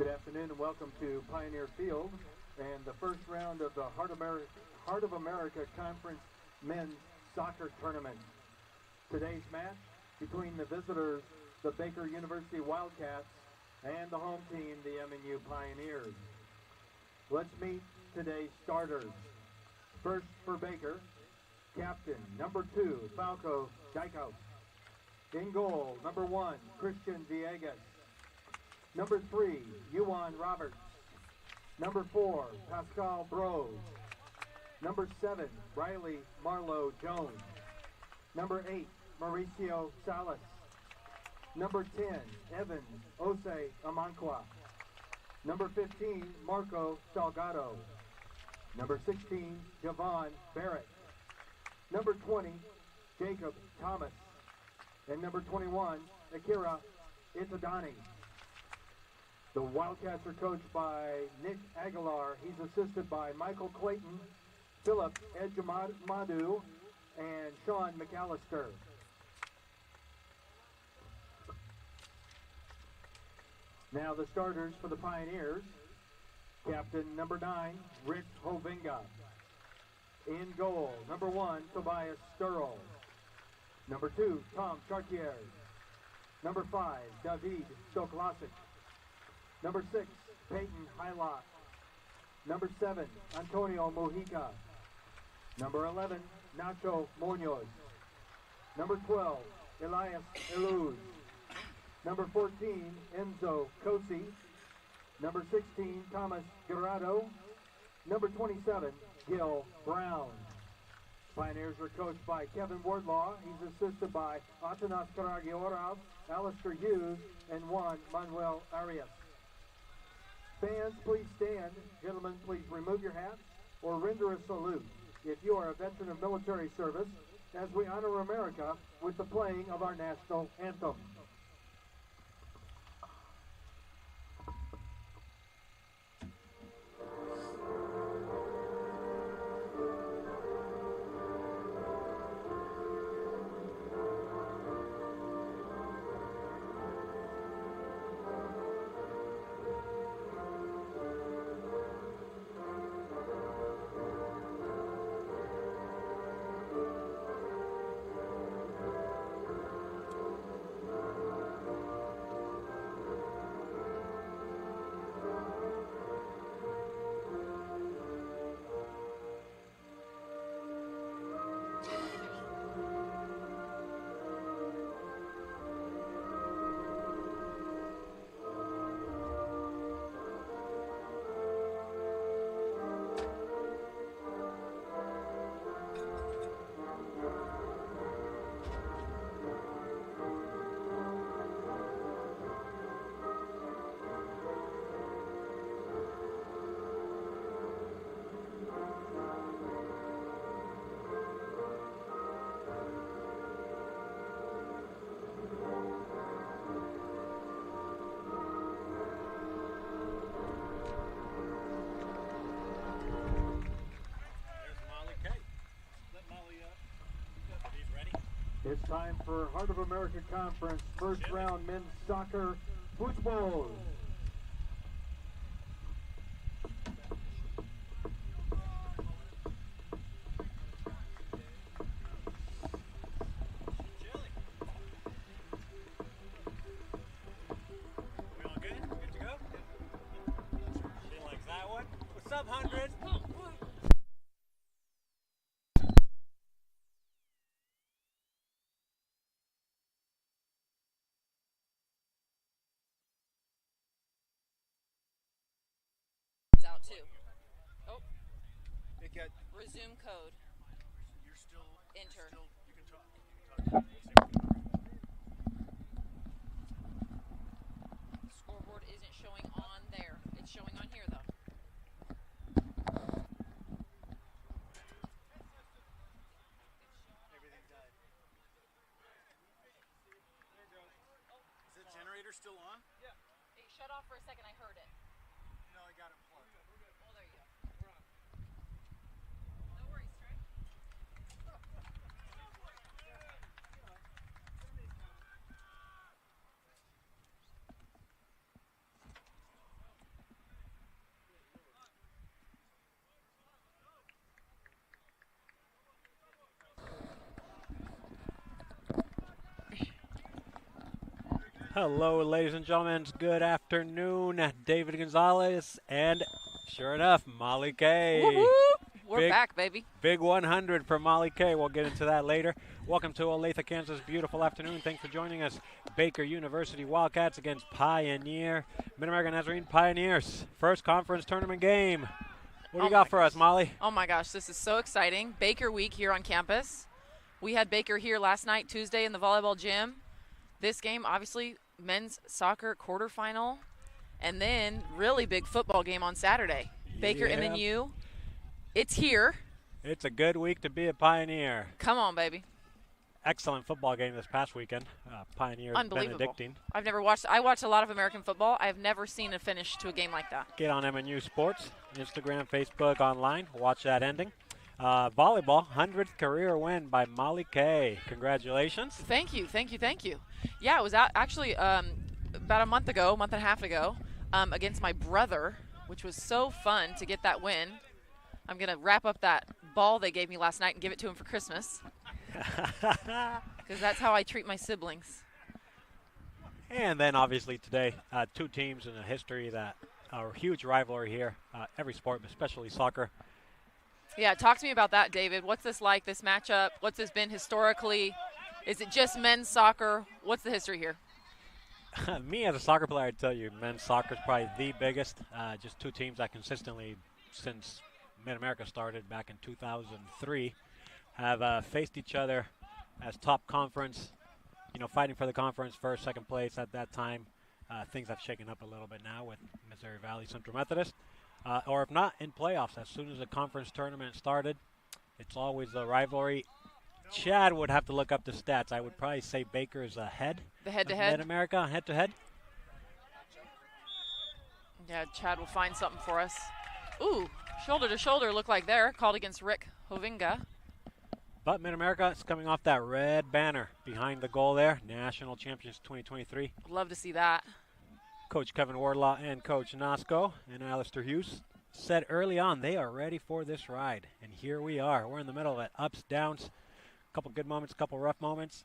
Good afternoon and welcome to Pioneer Field and the first round of the Heart of America Conference Men's Soccer Tournament. Today's match between the visitors, the Baker University Wildcats, and the home team, the MNU Pioneers. Let's meet today's starters. First for Baker, captain number 2, Falco Dykhouse. In goal, number 1, Christian Villegas. Number 3, Yuan Roberts. Number 4, Pascal Brose. Number 7, Riley Marlowe Jones. Number 8, Mauricio Salas. Number 10, Evan Ose Amankwa. Number 15, Marco Salgado. Number 16, Javon Barrett. Number 20, Jacob Thomas. And number 21, Akira Itadani. The Wildcats are coached by Nick Aguilar. He's assisted by Michael Clayton, Philip Edjamadu, and Sean McAllister. Now the starters for the Pioneers. Captain number 9, Rick Hovinga. In goal, number 1, Tobias Sturl. Number 2, Tom Chartier. Number 5, David Stoklasic. Number 6, Peyton Hylock. Number 7, Antonio Mojica. Number 11, Nacho Munoz. Number 12, Elias Eluz. Number 14, Enzo Cosi. Number 16, Thomas Guerrado. Number 27, Gil Brown. Pioneers are coached by Kevin Wardlaw. He's assisted by Atanas Karagiorov, Alistair Hughes, and Juan Manuel Arias. Fans, please stand. Gentlemen, please remove your hats or render a salute if you are a veteran of military service as we honor America with the playing of our national anthem. It's time for Heart of America Conference first round men's soccer football. We all good? Good to go? She likes that one. What's up, 100? Out too. Oh. It got Resume code. You're still Enter. You can talk. Scoreboard isn't showing on there. It's showing on here though. Everything died. There it goes. Is the generator still on? Yeah. It shut off for a second. I heard it. No, I got it plugged. Oh, there you go. We're on. No worries, Trey. Hello, ladies and gentlemen. Good afternoon. David Gonzalez and, sure enough, Molly Kay. Woo-hoo! We're Big- back, baby. Big 100 for Molly Kay. We'll get into that later. Welcome to Olathe, Kansas. Beautiful afternoon. Thanks for joining us. Baker University Wildcats against Pioneer. Mid-American Nazarene Pioneers. First conference tournament game. What do you got for us, Molly? Oh my gosh, this is so exciting. Baker week here on campus. We had Baker here last night, Tuesday, in the volleyball gym. This game, obviously, men's soccer quarterfinal. And then really big football game on Saturday. Baker Yeah. MNU. It's here. It's a good week to be a Pioneer. Come on, baby. Excellent football game this past weekend. Pioneer Unbelievable. Benedictine. I watched a lot of American football. I've never seen a finish to a game like that. Get on MNU Sports, Instagram, Facebook, online. Watch that ending. Volleyball, 100th career win by Molly Kay. Congratulations. Thank you. Yeah, it was actually about a month and a half ago, against my brother, which was so fun to get that win. I'm going to wrap up that ball they gave me last night and give it to him for Christmas. Because that's how I treat my siblings. And then obviously today, two teams in a history that are a huge rivalry here. Every sport, but especially soccer. Yeah, talk to me about that, David. What's this like, this matchup? What's this been historically? Is it just men's soccer? What's the history here? Me as a soccer player, I'd tell you men's soccer is probably the biggest. Just two teams that consistently, since Mid-America started back in 2003, have faced each other as top conference, fighting for the conference first, second place at that time. Things have shaken up a little bit now with Missouri Valley Central Methodist. Or if not, in playoffs, as soon as the conference tournament started, it's always a rivalry. Chad would have to look up the stats. I would probably say Baker is ahead. The head-to-head? Mid-America, head-to-head. Yeah, Chad will find something for us. Ooh, shoulder-to-shoulder look like there. Called against Rick Hovinga. But Mid-America is coming off that red banner behind the goal there. National Champions 2023. Love to see that. Coach Kevin Wardlaw and Coach Nasco and Alistair Hughes said early on they are ready for this ride. And here we are. We're in the middle of it. Ups, downs, a couple good moments, a couple rough moments.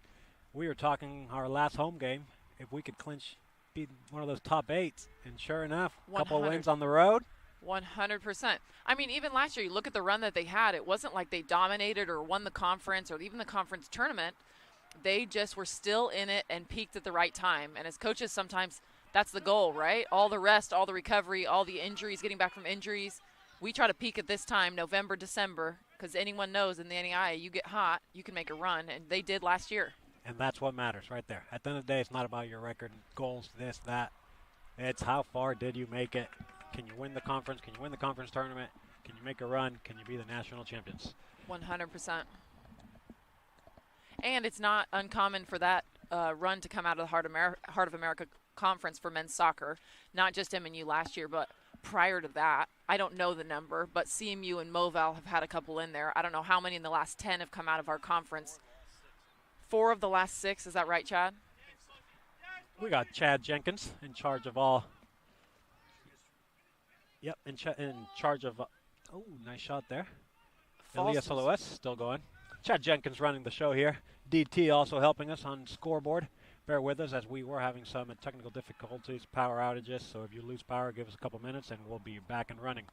We were talking our last home game, if we could clinch, be one of those top 8s. And sure enough, a couple wins on the road. 100%. I mean, even last year, you look at the run that they had, it wasn't like they dominated or won the conference or even the conference tournament. They just were still in it and peaked at the right time. And as coaches, sometimes that's the goal, right? All the rest, all the recovery, all the injuries, getting back from injuries. We try to peak at this time, November, December, because anyone knows in the NEI, you get hot, you can make a run, and they did last year. And that's what matters right there. At the end of the day, it's not about your record, goals, this, that. It's how far did you make it? Can you win the conference? Can you win the conference tournament? Can you make a run? Can you be the national champions? 100%. And it's not uncommon for that run to come out of the Heart of America Conference for men's soccer. Not just MNU last year, but prior to that. I don't know the number, but CMU and Moval have had a couple in there. I don't know how many in the last 10 have come out of our conference. 4 of the last 6, is that right, Chad? We got Chad Jenkins in charge of all. Yep, in charge of. Oh, nice shot there. Elias Aloes still going. Chad Jenkins running the show here. DT also helping us on scoreboard. Bear with us as we were having some technical difficulties, power outages. So if you lose power, give us a couple minutes and we'll be back and running.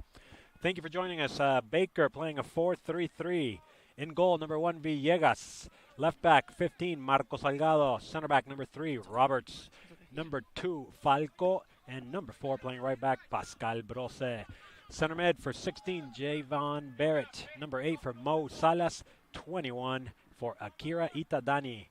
Thank you for joining us. Baker playing a 4-3-3. In goal, number 1, Villegas. Left back, 15, Marcos Salgado. Center back, number 3, Roberts. Number 2, Falco. And number 4, playing right back, Pascal Brose. Center mid for 16, Javon Barrett. Number 8 for Mo Salas. 21 for Akira Itadani.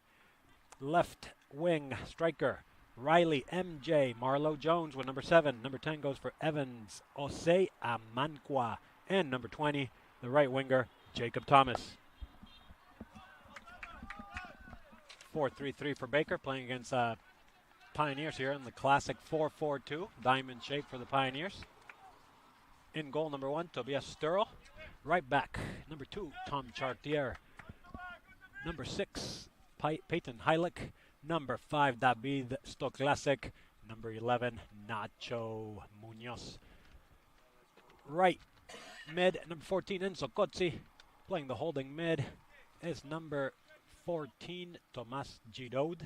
Left wing striker, Riley MJ. Marlo Jones with number 7. Number 10 goes for Evans Ose Amankwa. And number 20, the right winger, Jacob Thomas. 4-3-3 for Baker, playing against Pioneers here in the classic 4-4-2. Diamond shape for the Pioneers. In goal, number 1, Tobias Sturl. Right back, number 2, Tom Chartier. Number 6, Peyton Heilich. Number 5, David Stoklasek. Number 11, Nacho Munoz. Right mid, number 14, Enzo Cozzi. Playing the holding mid is number 14, Tomas Giroud.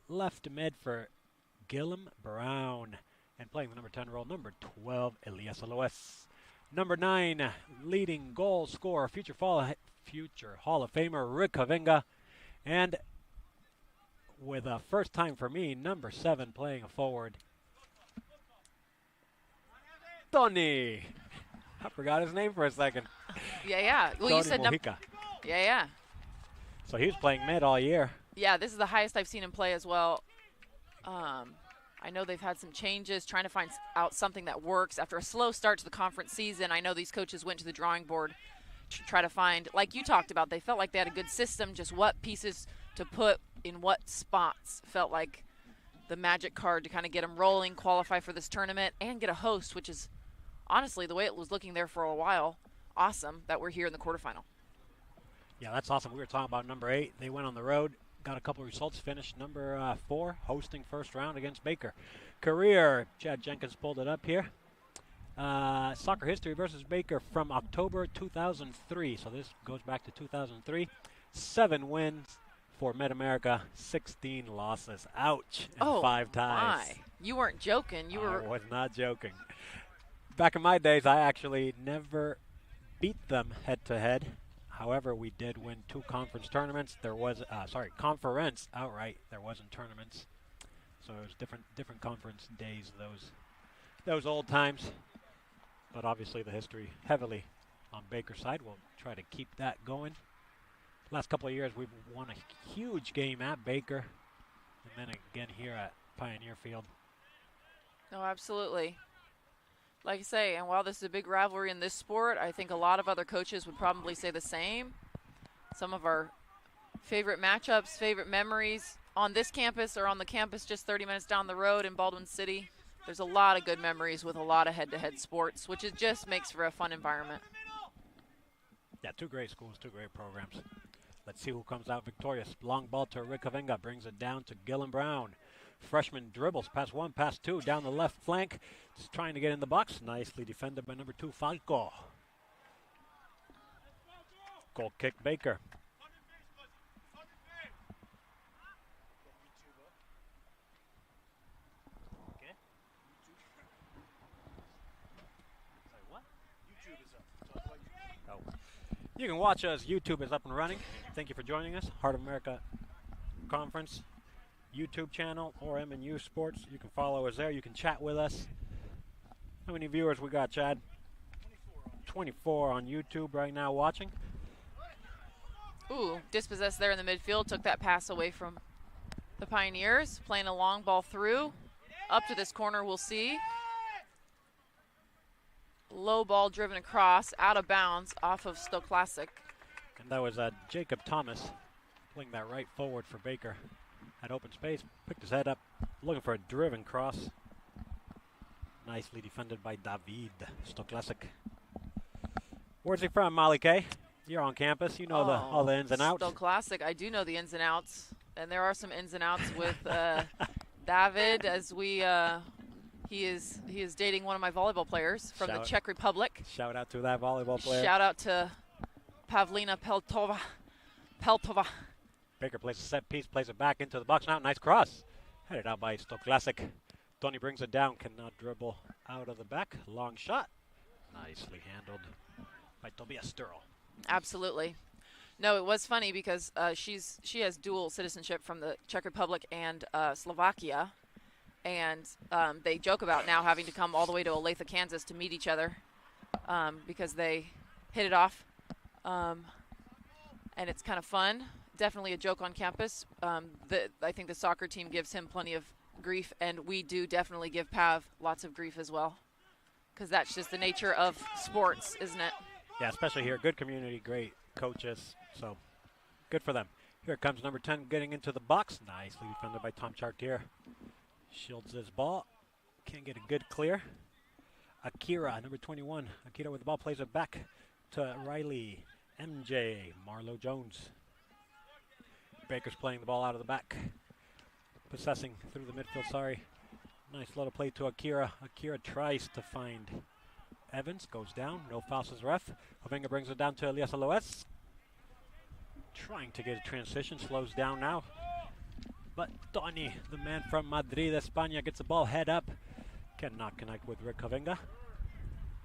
Left mid for Gillum Brown. And playing the number 10 role, number 12, Elias Aloes. Number 9, leading goal scorer, future Hall of Famer, Rick Havinga. And with a first time for me, number 7, playing a forward, Tourney. I forgot his name for a second. Yeah. Well, Tourney you said Mojica. Yeah. So he was playing mid all year. Yeah, this is the highest I've seen him play as well. I know they've had some changes, trying to find out something that works. After a slow start to the conference season, I know these coaches went to the drawing board to try to find, like you talked about, they felt like they had a good system, just what pieces to put in what spots felt like the magic card to kind of get them rolling, qualify for this tournament, and get a host, which is honestly the way it was looking there for a while. Awesome that we're here in the quarterfinal. Yeah, that's awesome. We were talking about number 8. They went on the road, got a couple of results, finished number 4, hosting first round against Baker. Career, Chad Jenkins pulled it up here. Soccer history versus Baker from October 2003. So this goes back to 2003. 7 wins for Mid-America, 16 losses. Ouch. And 5 ties. My. You weren't joking. I was not joking. Back in my days, I actually never beat them head-to-head. However, we did win 2 conference tournaments. There was, conference outright. There wasn't tournaments. So it was different conference days, those old times. But obviously the history heavily on Baker's side. We'll try to keep that going. Last couple of years, we've won a huge game at Baker. And then again here at Pioneer Field. No, absolutely. Like I say, and while this is a big rivalry in this sport, I think a lot of other coaches would probably say the same. Some of our favorite matchups, favorite memories on this campus or on the campus just 30 minutes down the road in Baldwin City. There's a lot of good memories with a lot of head-to-head sports, which it just makes for a fun environment. Yeah, 2 great schools, 2 great programs. Let's see who comes out victorious. Long ball to Rick Havinga, brings it down to Gillum Brown. Freshman dribbles, pass 1, pass 2, down the left flank. Just trying to get in the box. Nicely defended by number 2, Falco. Goal kick, Baker. You can watch us. YouTube is up and running. Thank you for joining us. Heart of America Conference YouTube channel or MNU Sports. You can follow us there. You can chat with us. How many viewers we got, Chad? 24 on YouTube right now watching. Ooh, dispossessed there in the midfield. Took that pass away from the Pioneers. Playing a long ball through. Up to this corner, we'll see. Low ball driven across, out of bounds, off of Stowe Classic. And that was Jacob Thomas playing that right forward for Baker. Had open space, picked his head up, looking for a driven cross. Nicely defended by David, Stowe Classic. Where's he from, Molly Kay? You're on campus, you know all the ins and outs. Stowe Classic, I do know the ins and outs. And there are some ins and outs with David as we... He is dating one of my volleyball players from the Czech Republic. Shout out to that volleyball player. Shout out to Pavlina Peltova. Baker plays a set piece, plays it back into the box now. Nice cross. Headed out by Stowe Classic. Tourney brings it down, cannot dribble out of the back. Long shot. Nicely handled by Tobias Sturl. Absolutely. No, it was funny because she has dual citizenship from the Czech Republic and Slovakia. And they joke about now having to come all the way to Olathe, Kansas to meet each other because they hit it off. And it's kind of fun. Definitely a joke on campus. I think the soccer team gives him plenty of grief, and we do definitely give Pav lots of grief as well because that's just the nature of sports, isn't it? Yeah, especially here. Good community, great coaches. So good for them. Here comes number 10 getting into the box. Nicely defended by Tom Chartier. Shields his ball. Can't get a good clear. Akira, number 21. Akira with the ball, plays it back to Riley. MJ, Marlo Jones. Baker's playing the ball out of the back. Possessing through the midfield, sorry. Nice little play to Akira. Akira tries to find Evans, goes down. No fouls as ref. Havinga brings it down to Elias Aloes. Trying to get a transition, slows down now. But Tourney, the man from Madrid, España, gets the ball head up. Cannot connect with Rick Havinga.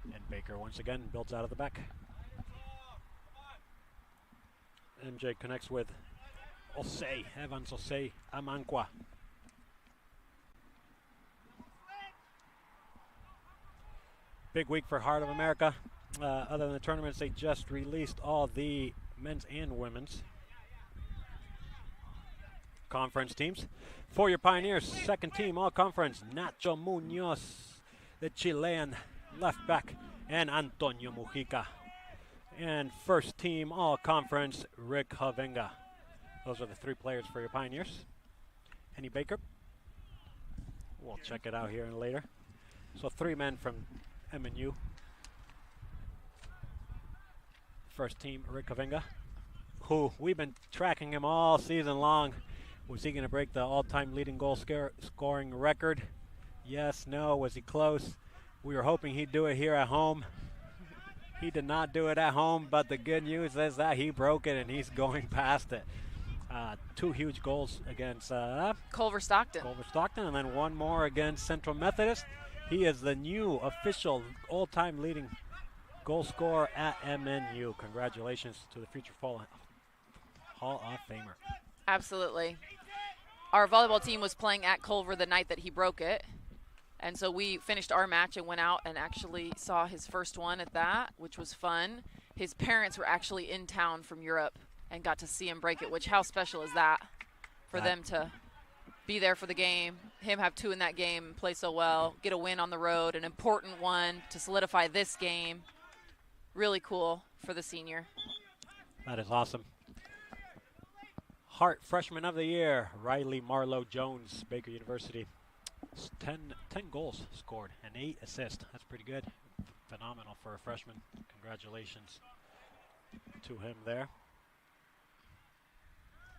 And Baker once again builds out of the back. MJ connects with Osei, Evans Osei, Amankwa. Big week for Heart of America. Other than the tournaments, they just released all the men's and women's conference teams. For your Pioneers, second team all-conference, Nacho Munoz, the Chilean left back, and Antonio Mujica. And first team all-conference, Rick Havinga. Those are the 3 players for your Pioneers. Henny Baker. We'll check it out here later. So 3 men from MNU. First team, Rick Havinga, who we've been tracking him all season long. Was he going to break the all-time leading goal scoring record? Yes, no. Was he close? We were hoping he'd do it here at home. He did not do it at home, but the good news is that he broke it and he's going past it. 2 huge goals against Culver Stockton, and then 1 more against Central Methodist. He is the new official all-time leading goal scorer at MNU. Congratulations to the future Hall of Famer. Absolutely. Our volleyball team was playing at Culver the night that he broke it. And so we finished our match and went out and actually saw his first one at that, which was fun. His parents were actually in town from Europe and got to see him break it, which how special is that for them to be there for the game, him have 2 in that game, play so well, get a win on the road, an important one to solidify this game. Really cool for the senior. That is awesome. Hart Freshman of the Year, Riley Marlowe Jones, Baker University. 10 goals scored and 8 assists. That's pretty good. Phenomenal for a freshman. Congratulations to him there.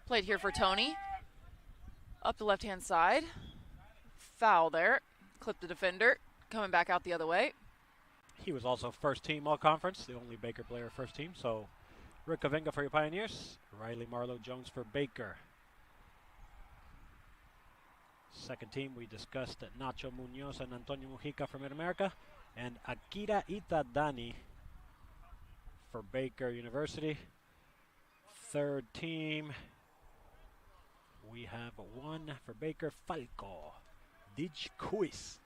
Played here for Tourney. Up the left-hand side. Foul there. Clipped the defender. Coming back out the other way. He was also first team all-conference, the only Baker player first team. So Rick Havinga for your Pioneers. Riley Marlowe Jones for Baker. Second team, we discussed that Nacho Munoz and Antonio Mujica for Mid-America. And Akira Itadani for Baker University. Third team, we have 1 for Baker, Falco. Dijkus.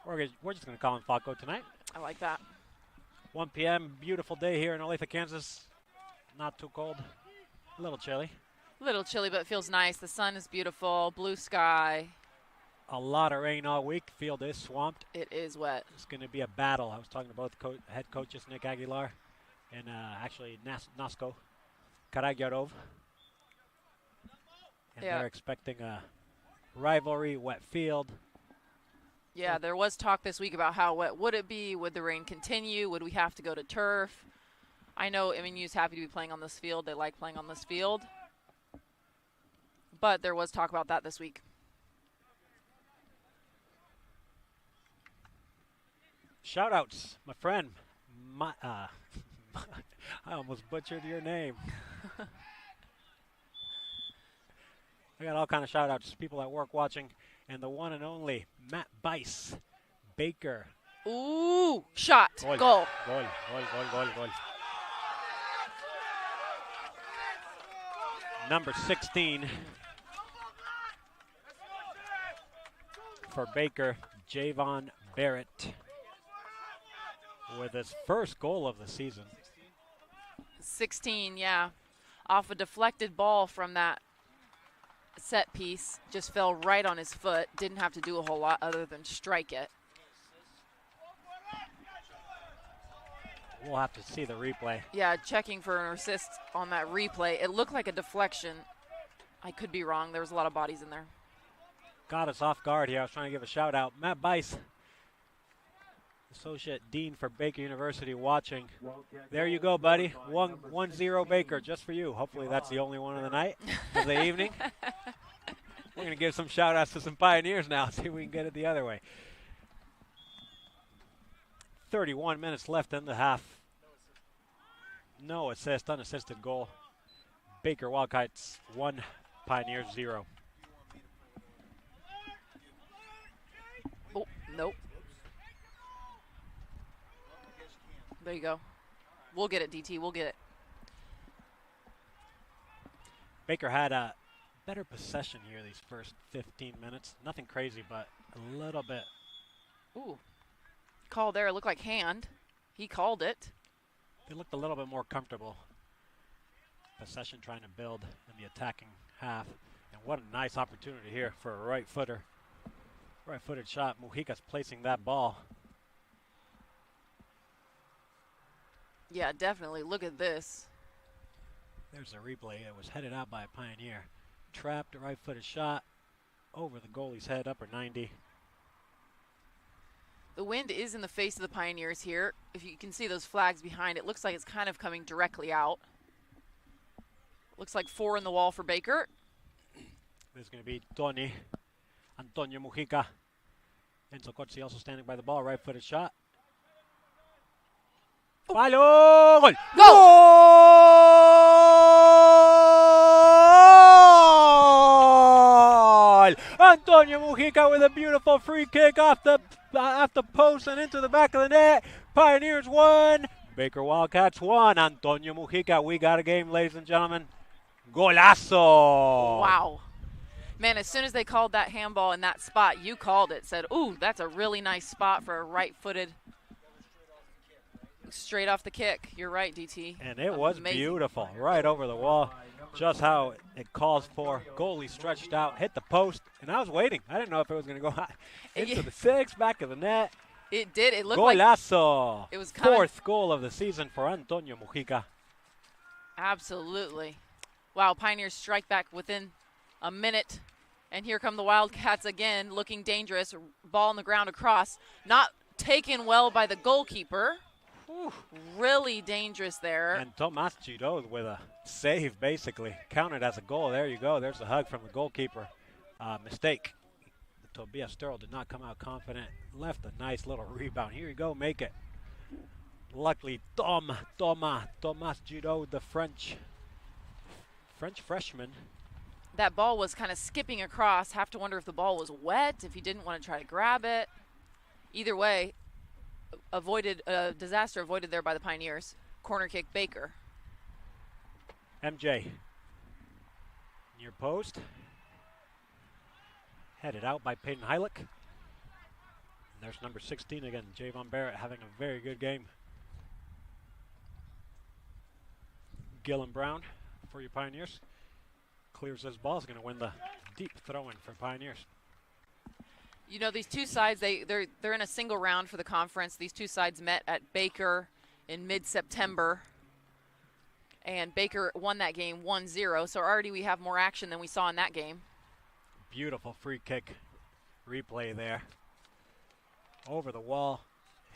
We're just going to call him Falco tonight. I like that. 1 p.m., beautiful day here in Olathe, Kansas. Not too cold, a little chilly. A little chilly, but it feels nice. The sun is beautiful, blue sky. A lot of rain all week. Field is swamped. It is wet. It's going to be a battle. I was talking to both head coaches, Nick Aguilar and actually Nasko Karagyarov. And they're expecting a rivalry, wet field. Yeah, there was talk this week about how wet would it be? Would the rain continue? Would we have to go to turf? I know MNU's happy to be playing on this field. They like playing on this field. But there was talk about that this week. Shout-outs, my friend. I almost butchered your name. I got all kind of shout-outs, people at work watching, and the one and only Matt Bice, Baker. Ooh, shot, goal. Goal. Number 16 for Baker, Javon Barrett, with his first goal of the season. 16, yeah. Off a deflected ball from that set piece. Just fell right on his foot. Didn't have to do a whole lot other than strike it. We'll have to see the replay. Yeah, checking for an assist on that replay. It looked like a deflection. I could be wrong. There was a lot of bodies in there. Got us off guard here. I was trying to give a shout out. Matt Bice, Associate Dean for Baker University, watching. There you go, buddy. 1-0 Baker, just for you. Hopefully that's the only one of the night, of the evening. We're going to give some shout outs to some Pioneers now. See if we can get it the other way. 31 minutes left in the half. No assist, unassisted goal. Baker Wildcats 1, Pioneers 0. Oh, nope. There you go. We'll get it, DT. We'll get it. Baker had a better possession here these first 15 minutes. Nothing crazy, but a little bit. Ooh. Call there. It looked like hand. He called it. They looked a little bit more comfortable. Possession trying to build in the attacking half. And what a nice opportunity here for a right footer. Right-footed shot. Mujica's placing that ball. Yeah, definitely. Look at this. There's a replay. It was headed out by a Pioneer. Trapped, a right-footed shot over the goalie's head, upper 90. The wind is in the face of the Pioneers here. If you can see those flags behind, it looks like it's kind of coming directly out. Looks like 4 in the wall for Baker. This is going to be Tourney. Antonio Mujica. Enzo Corsi also standing by the ball. Right-footed shot. Oh. Palo! Goal! Goal! Antonio Mujica with a beautiful free kick off the post and into the back of the net. Pioneers 1, Baker Wildcats 1. Antonio Mujica, we got a game, ladies and gentlemen. Golazo! Wow. Man, as soon as they called that handball in that spot, you called it. Said, ooh, that's a really nice spot for a right-footed. Straight off the kick. You're right, DT. And it was amazing. Beautiful. Right over the wall. Just how it calls for. Goalie stretched out, hit the post, and I was waiting. I didn't know if it was going to go high. Into the 6, back of the net. It did. It looked Golazo. like it was coming. 4th goal of the season for Antonio Mujica. Absolutely. Wow, Pioneers strike back within a minute. And here come the Wildcats again, looking dangerous. Ball on the ground across. Not taken well by the goalkeeper. Ooh, really dangerous there. And Tomas Giroud with a save, basically. Counted as a goal. There you go. There's a hug from the goalkeeper. Mistake. Tobias Sturl did not come out confident. Left a nice little rebound. Here you go. Make it. Luckily, Tomas Giroud, the French freshman. That ball was kind of skipping across. Have to wonder if the ball was wet, if he didn't want to try to grab it. Either way, disaster avoided there by the Pioneers. Corner kick, Baker. MJ. Near post. Headed out by Peyton Heilich. And there's number 16 again, Javon Barrett, having a very good game. Gillen Brown for your Pioneers. Clears his ball. Is going to win the deep throw-in for Pioneers. You know, these two sides, they're in a single round for the conference. These two sides met at Baker in mid-September. And Baker won that game 1-0. So already we have more action than we saw in that game. Beautiful free kick replay there. Over the wall.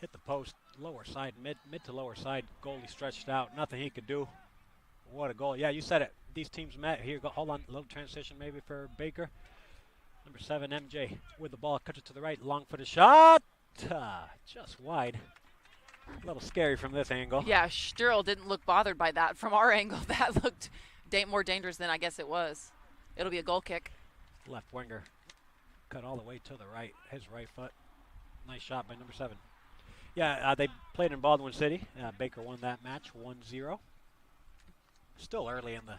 Hit the post. Lower side, mid to lower side. Goalie stretched out. Nothing he could do. What a goal. Yeah, you said it. These teams met. Here, hold on. A little transition maybe for Baker. Number 7, MJ, with the ball. Cuts it to the right. Long-footed shot. Just wide. A little scary from this angle. Yeah, Sturl didn't look bothered by that. From our angle, that looked more dangerous than I guess it was. It'll be a goal kick. Left winger. Cut all the way to the right. His right foot. Nice shot by number 7. Yeah, they played in Baldwin City. Baker won that match 1-0. Still early in the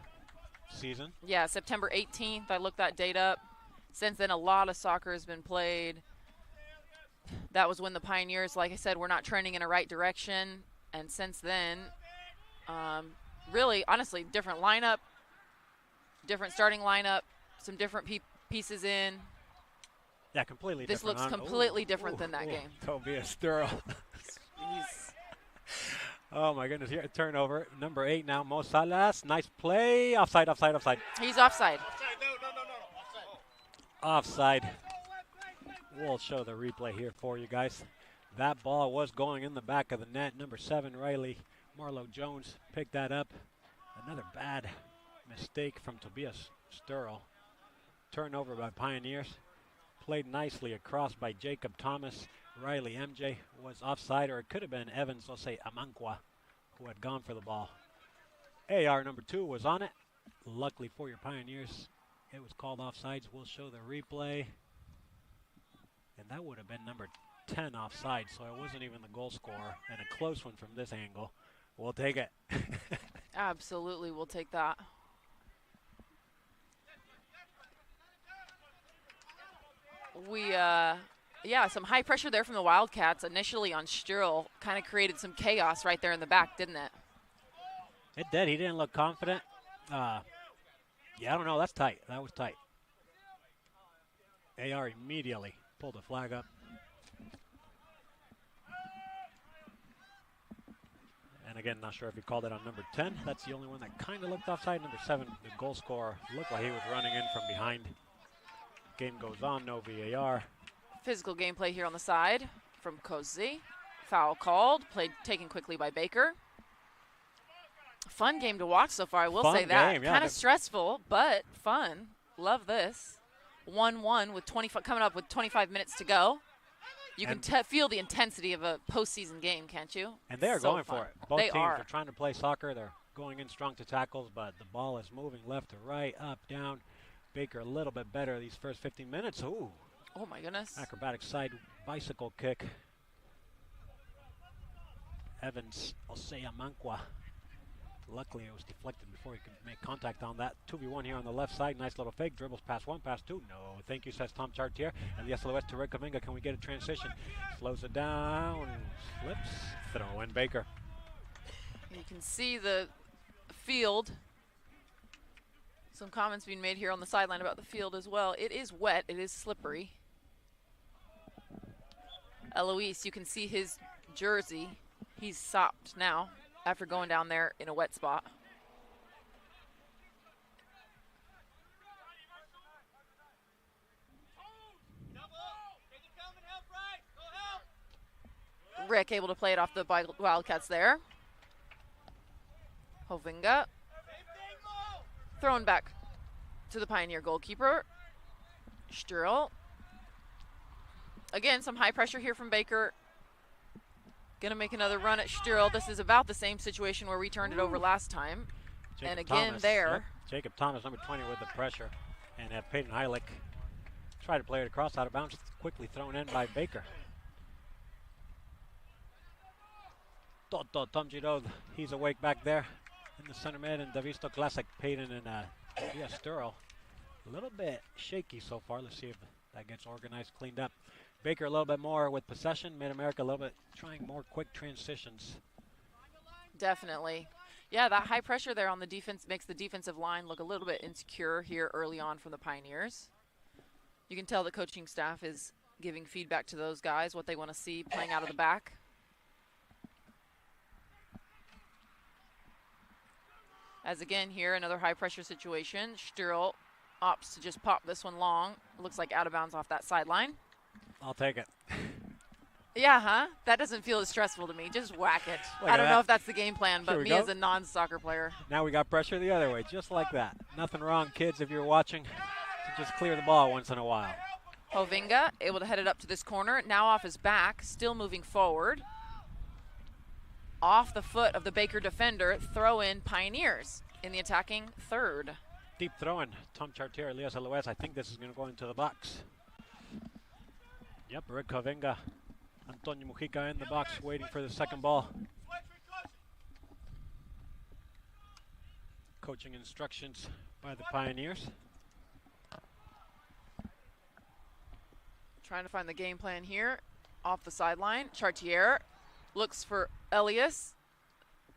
season. Yeah, September 18th. I looked that date up. Since then, a lot of soccer has been played. That was when the Pioneers, like I said, were not trending in a right direction. And since then, really, honestly, different lineup, different starting lineup, some different pieces in. Yeah, completely this different. This looks completely different than that game. Tobias Sturl. Oh, my goodness. Here, a turnover. Number 8 now, Mo Salas. Nice play. Offside. He's offside. Offside. We'll show the replay here for you guys. That ball was going in the back of the net. Number 7, Riley Marlowe Jones picked that up. Another bad mistake from Tobias Sturl. Turnover by Pioneers. Played nicely across by Jacob Thomas. Riley MJ was offside, or it could have been Evans, let's say Amankwa, who had gone for the ball. AR number 2 was on it. Luckily for your Pioneers, it was called offsides. We'll show the replay. And that would have been number 10 offside, so it wasn't even the goal scorer. And a close one from this angle. We'll take it. Absolutely, we'll take that. Yeah, some high pressure there from the Wildcats initially on Sturl. Kind of created some chaos right there in the back, didn't it? It did. He didn't look confident. Yeah, I don't know. That's tight. That was tight. AR immediately pulled the flag up. And again, not sure if he called it on number 10. That's the only one that kind of looked offside. Number 7, the goal scorer, looked like he was running in from behind. Game goes on, no VAR. Physical gameplay here on the side from Cozy. Foul called, taken quickly by Baker. Fun game to watch so far, I will say that. Yeah, kind of stressful, but fun. Love this. 1-1 with 25, coming up with 25 minutes to go. You can feel the intensity of a postseason game, can't you? And they are so going fun. for it. Both teams are trying to play soccer. They're going in strong to tackles, but the ball is moving left to right, up, down. Baker a little bit better these first 15 minutes. Ooh. Oh, my goodness. Acrobatic side bicycle kick. Evans Osea Manqua. Luckily, it was deflected before he could make contact on that. 2v1 here on the left side. Nice little fake. Dribbles past 1, past 2. No, thank you, says Tom Chartier. And the SLOS to Red Kaminga. Can we get a transition? Slows it down. Flips. Throw in Baker. You can see the field. Some comments being made here on the sideline about the field as well. It is wet. It is slippery. Eloise, you can see his jersey. He's sopped now after going down there in a wet spot. Rick able to play it off the Wildcats there. Hovinga. Thrown back to the Pioneer goalkeeper. Sturl. Again, some high pressure here from Baker. Gonna make another run at Sturl. This is about the same situation where we turned it over last time. Jacob and again Thomas, there. Yep. Jacob Thomas, number 20 with the pressure. And Peyton Heilich tried to play it across out of bounds. Quickly thrown in by Baker. Toto Tomjirod, he's awake back there in the center mid. And Davisto Classic, Peyton and Sturl. A little bit shaky so far. Let's see if that gets organized, cleaned up. Baker a little bit more with possession. Mid-America a little bit trying more quick transitions. Definitely. Yeah, that high pressure there on the defense makes the defensive line look a little bit insecure here early on from the Pioneers. You can tell the coaching staff is giving feedback to those guys, what they want to see playing out of the back. As again here, another high pressure situation. Sturl opts to just pop this one long. Looks like out of bounds off that sideline. I'll take it. Yeah, huh? That doesn't feel as stressful to me. Just whack it. I don't know if that's the game plan, but me as a non-soccer player. Now we got pressure the other way, just like that. Nothing wrong, kids, if you're watching, to just clear the ball once in a while. Hovinga able to head it up to this corner. Now off his back, still moving forward. Off the foot of the Baker defender, throw in Pioneers in the attacking third. Deep throw-in. Tom Chartier, Elias Aloes. I think this is going to go into the box. Yep, Rick Hovinga. Antonio Mujica in the box waiting for the second ball. Coaching instructions by the Pioneers. Trying to find the game plan here. Off the sideline, Chartier looks for Elias.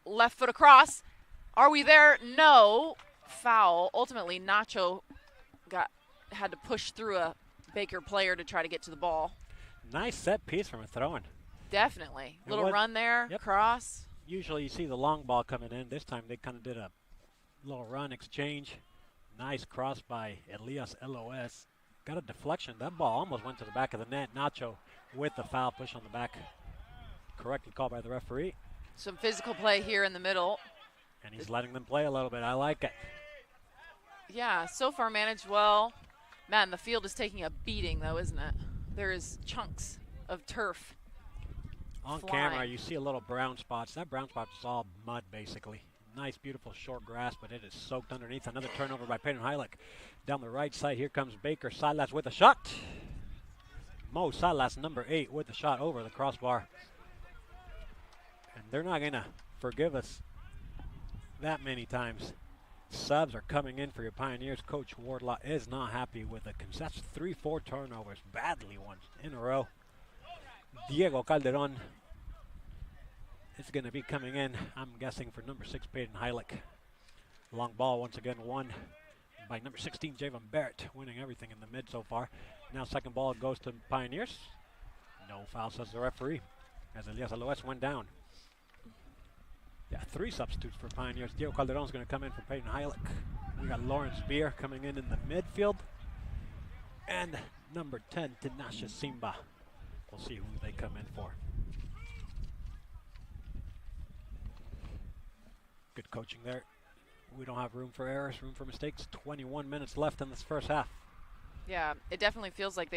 Left foot across. Are we there? No. Foul. Ultimately, Nacho had to push through a Baker player to try to get to the ball. Nice set piece from a throw-in. Definitely. Little run there, cross. Usually you see the long ball coming in. This time they kind of did a little run exchange. Nice cross by Elias LOS. Got a deflection. That ball almost went to the back of the net. Nacho with the foul push on the back. Correctly called by the referee. Some physical play here in the middle. And he's letting them play a little bit. I like it. Yeah, so far managed well. Man, the field is taking a beating, though, isn't it? There is chunks of turf on flying. camera. You see a little brown spots. That brown spot is all mud, basically. Nice, beautiful short grass, but it is soaked underneath. Another turnover by Peyton Heilich. Down the right side, here comes Baker Salas with a shot. Mo Salas, number 8, with a shot over the crossbar. And they're not going to forgive us that many times. Subs are coming in for your Pioneers. Coach Wardlaw is not happy with the that's 3-4 turnovers, badly won in a row. Diego Calderon is going to be coming in, I'm guessing, for number 6, Peyton Heilich. Long ball once again won by number 16, Javon Barrett, winning everything in the mid so far. Now second ball goes to Pioneers. No foul, says the referee, as Elias Aloes went down. Yeah, 3 substitutes for Pioneers. Diego Calderon is going to come in for Peyton Heilich. We got Lawrence Beer coming in the midfield. And number 10, Tinashe Simba. We'll see who they come in for. Good coaching there. We don't have room for errors, room for mistakes. 21 minutes left in this first half. Yeah, it definitely feels like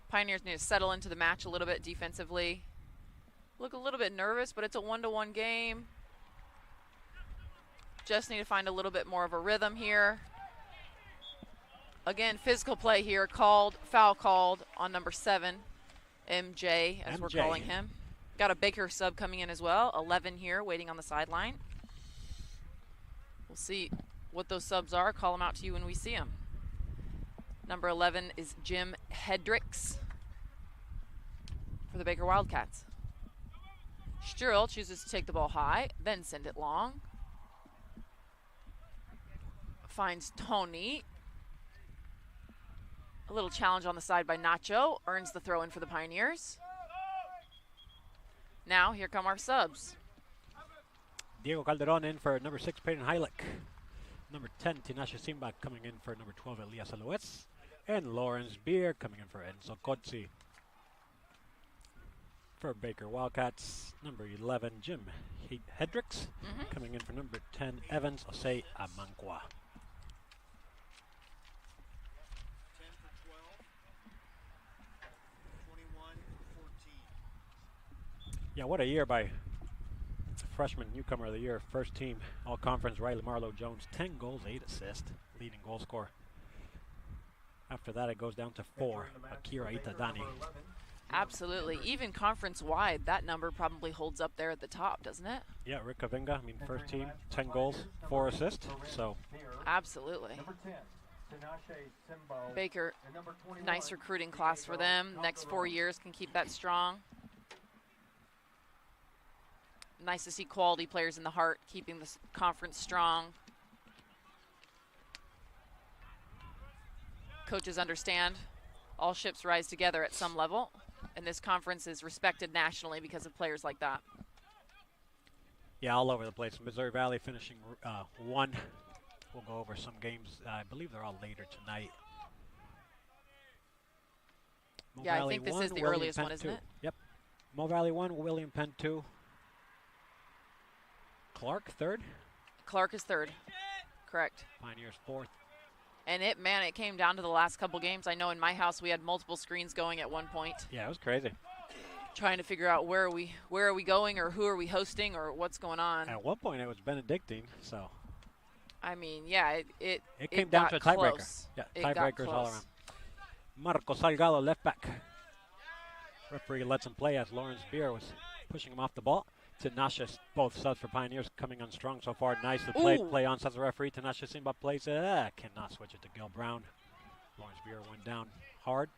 Pioneers need to settle into the match a little bit defensively. Look a little bit nervous, but it's a 1-to-1 game. Just need to find a little bit more of a rhythm here. Again, physical play here foul called on number 7, MJ, as we're calling him. Got a Baker sub coming in as well. 11 here, waiting on the sideline. We'll see what those subs are. Call them out to you when we see them. Number 11 is Jim Hedricks for the Baker Wildcats. Sturl chooses to take the ball high, then send it long. Finds Tourney. A little challenge on the side by Nacho. Earns the throw in for the Pioneers. Now, here come our subs. Diego Calderon in for number 6, Peyton Heilich. Number 10, Tinashe Simba coming in for number 12, Elias Aloes. And Lawrence Beer coming in for Enzo Cozzi. For Baker Wildcats, number 11, Jim Hedricks. Coming in for number 10, Evans Osei Amankwa. 10 for 12, 21 for 14. Yeah, what a year by freshman newcomer of the year, first team all-conference Riley Marlowe Jones. 10 goals, 8 assists, leading goal scorer. After that, it goes down to 4, Akira Itadani. Absolutely. Even conference-wide, that number probably holds up there at the top, doesn't it? Yeah, Rick Kavinga, first team, 10 goals, 4 assists. So absolutely. Baker, nice recruiting class for them. Next 4 years can keep that strong. Nice to see quality players in the heart, keeping this conference strong. Coaches understand all ships rise together at some level, and this conference is respected nationally because of players like that. Yeah, all over the place. Missouri Valley finishing 1. We'll go over some games. I believe they're all later tonight. Yeah, I think this is the earliest one, isn't it? Yep. Mo Valley 1, William Penn 2. Clark 3rd? Clark is 3rd. Correct. Pioneers 4th. And it came down to the last couple games. I know in my house we had multiple screens going at one point. Yeah, it was crazy. Trying to figure out where are we going, or who are we hosting, or what's going on. At one point it was Benedictine, so. I mean, yeah, it came down to a tiebreaker. Yeah, tiebreakers all around. Marco Salgado, left back. Referee lets him play as Lawrence Beer was pushing him off the ball. Tinashe, both subs for Pioneers coming on strong so far. Nicely played. Play on, says the referee. Tinashe Simba plays it. Cannot switch it to Gil Brown. Lawrence Beer went down hard.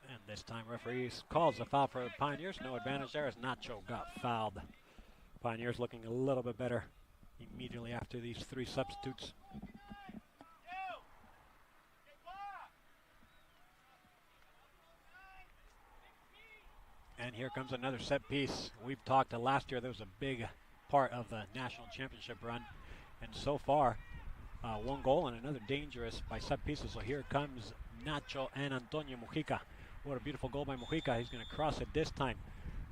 And this time referee calls a foul for the Pioneers. No advantage there as Nacho got fouled. Pioneers looking a little bit better immediately after these 3 substitutes. And here comes another set piece. We've talked last year, there was a big part of the national championship run. And so far, 1 goal and another dangerous by set pieces. So here comes Nacho and Antonio Mujica. What a beautiful goal by Mujica. He's going to cross it this time.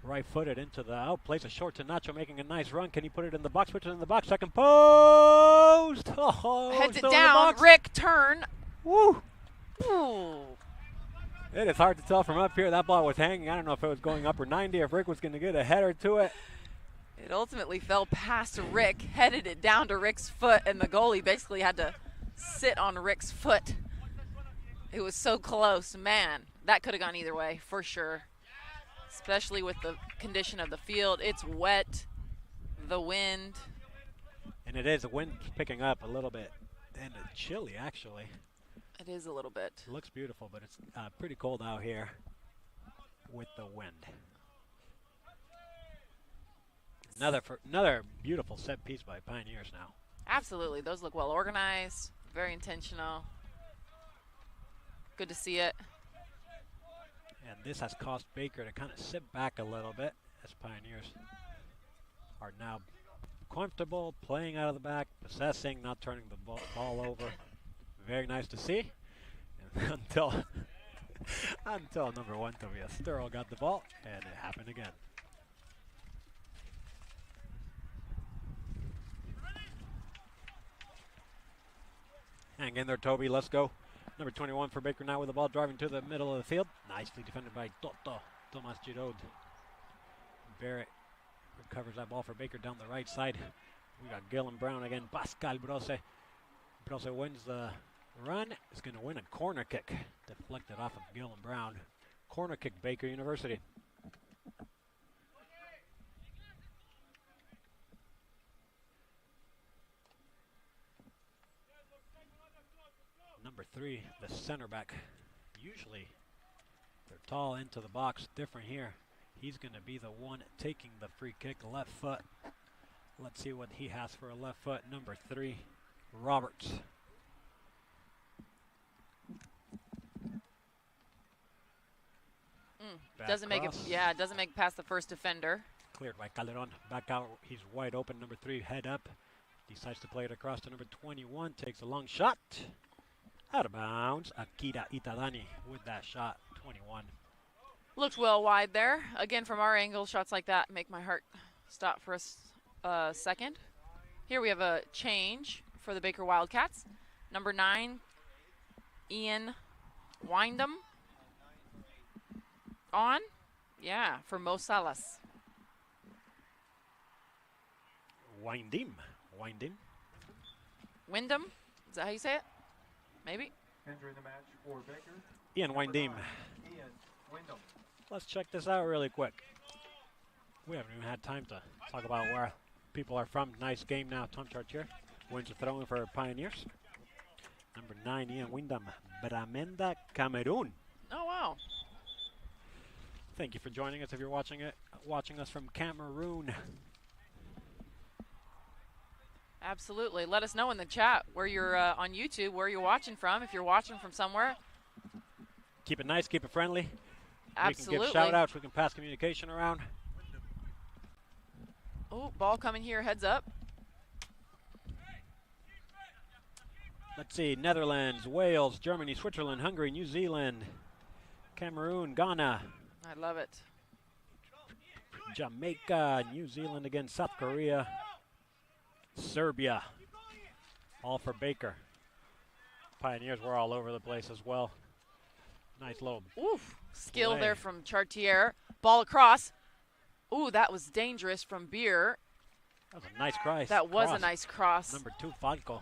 Right-footed into the out. Plays a short to Nacho, making a nice run. Can he put it in the box? Puts it in the box. Second post. Oh, heads it down. Rick, turn. Woo. Ooh. It is hard to tell from up here. That ball was hanging. I don't know if it was going up or 90, if Rick was going to get a header to it. It ultimately fell past Rick, headed it down to Rick's foot, and the goalie basically had to sit on Rick's foot. It was so close. Man, that could have gone either way for sure, especially with the condition of the field. It's wet, the wind. And it is. The wind's picking up a little bit. And it's chilly, actually. It is a little bit. It looks beautiful, but it's pretty cold out here with the wind. Another beautiful set piece by Pioneers now. Absolutely. Those look well organized, very intentional. Good to see it. And this has caused Baker to kind of sit back a little bit as Pioneers are now comfortable, playing out of the back, possessing, not turning the ball over. Very nice to see. And until number 1, Tobias Sturl got the ball, and it happened again. Hang in there, Toby. Let's go. Number 21 for Baker now with the ball driving to the middle of the field. Nicely defended by Tomas Giroud. Barrett recovers that ball for Baker down the right side. We got Gillen Brown again. Pascal Brose. Brose wins the run. Is going to win a corner kick. Deflected off of Gillen Brown. Corner kick, Baker University. Number 3, the center back. Usually they're tall into the box. Different here. He's going to be the one taking the free kick, left foot. Let's see what he has for a left foot. Number 3, Roberts. Doesn't make it. Yeah, doesn't make it past the first defender. Cleared by Calderon. Back out. He's wide open. Number 3, head up. Decides to play it across to number 21. Takes a long shot. Out of bounds. Akira Itadani with that shot. 21. Looked well wide there. Again, from our angle, shots like that make my heart stop for a second. Here we have a change for the Baker Wildcats. Number 9, Ian Windham. On? Yeah, for Mo Salas. Windham. Wyndham? Is that how you say it? Maybe? Entering the match for Baker. Ian Windham. Ian Wyndham. Let's check this out really quick. We haven't even had time to talk about where people are from. Nice game now. Tom Chartier wins the throw-in for Pioneers. Number 9, Ian Windham. Bramenda, Cameroon. Oh, wow. Thank you for joining us if you're watching us from Cameroon. Absolutely. Let us know in the chat where you're on YouTube, where you're watching from. If you're watching from somewhere. Keep it nice, keep it friendly. Absolutely. We can give shout-outs, we can pass communication around. Oh, ball coming here, heads up. Let's see, Netherlands, Wales, Germany, Switzerland, Hungary, New Zealand, Cameroon, Ghana. I love it. Jamaica, New Zealand again, South Korea, Serbia. All for Baker. Pioneers were all over the place as well. Nice little skill play there from Chartier. Ball across. Ooh, that was dangerous from Beer. That was a nice cross. That was a nice cross. Number 2, Falco.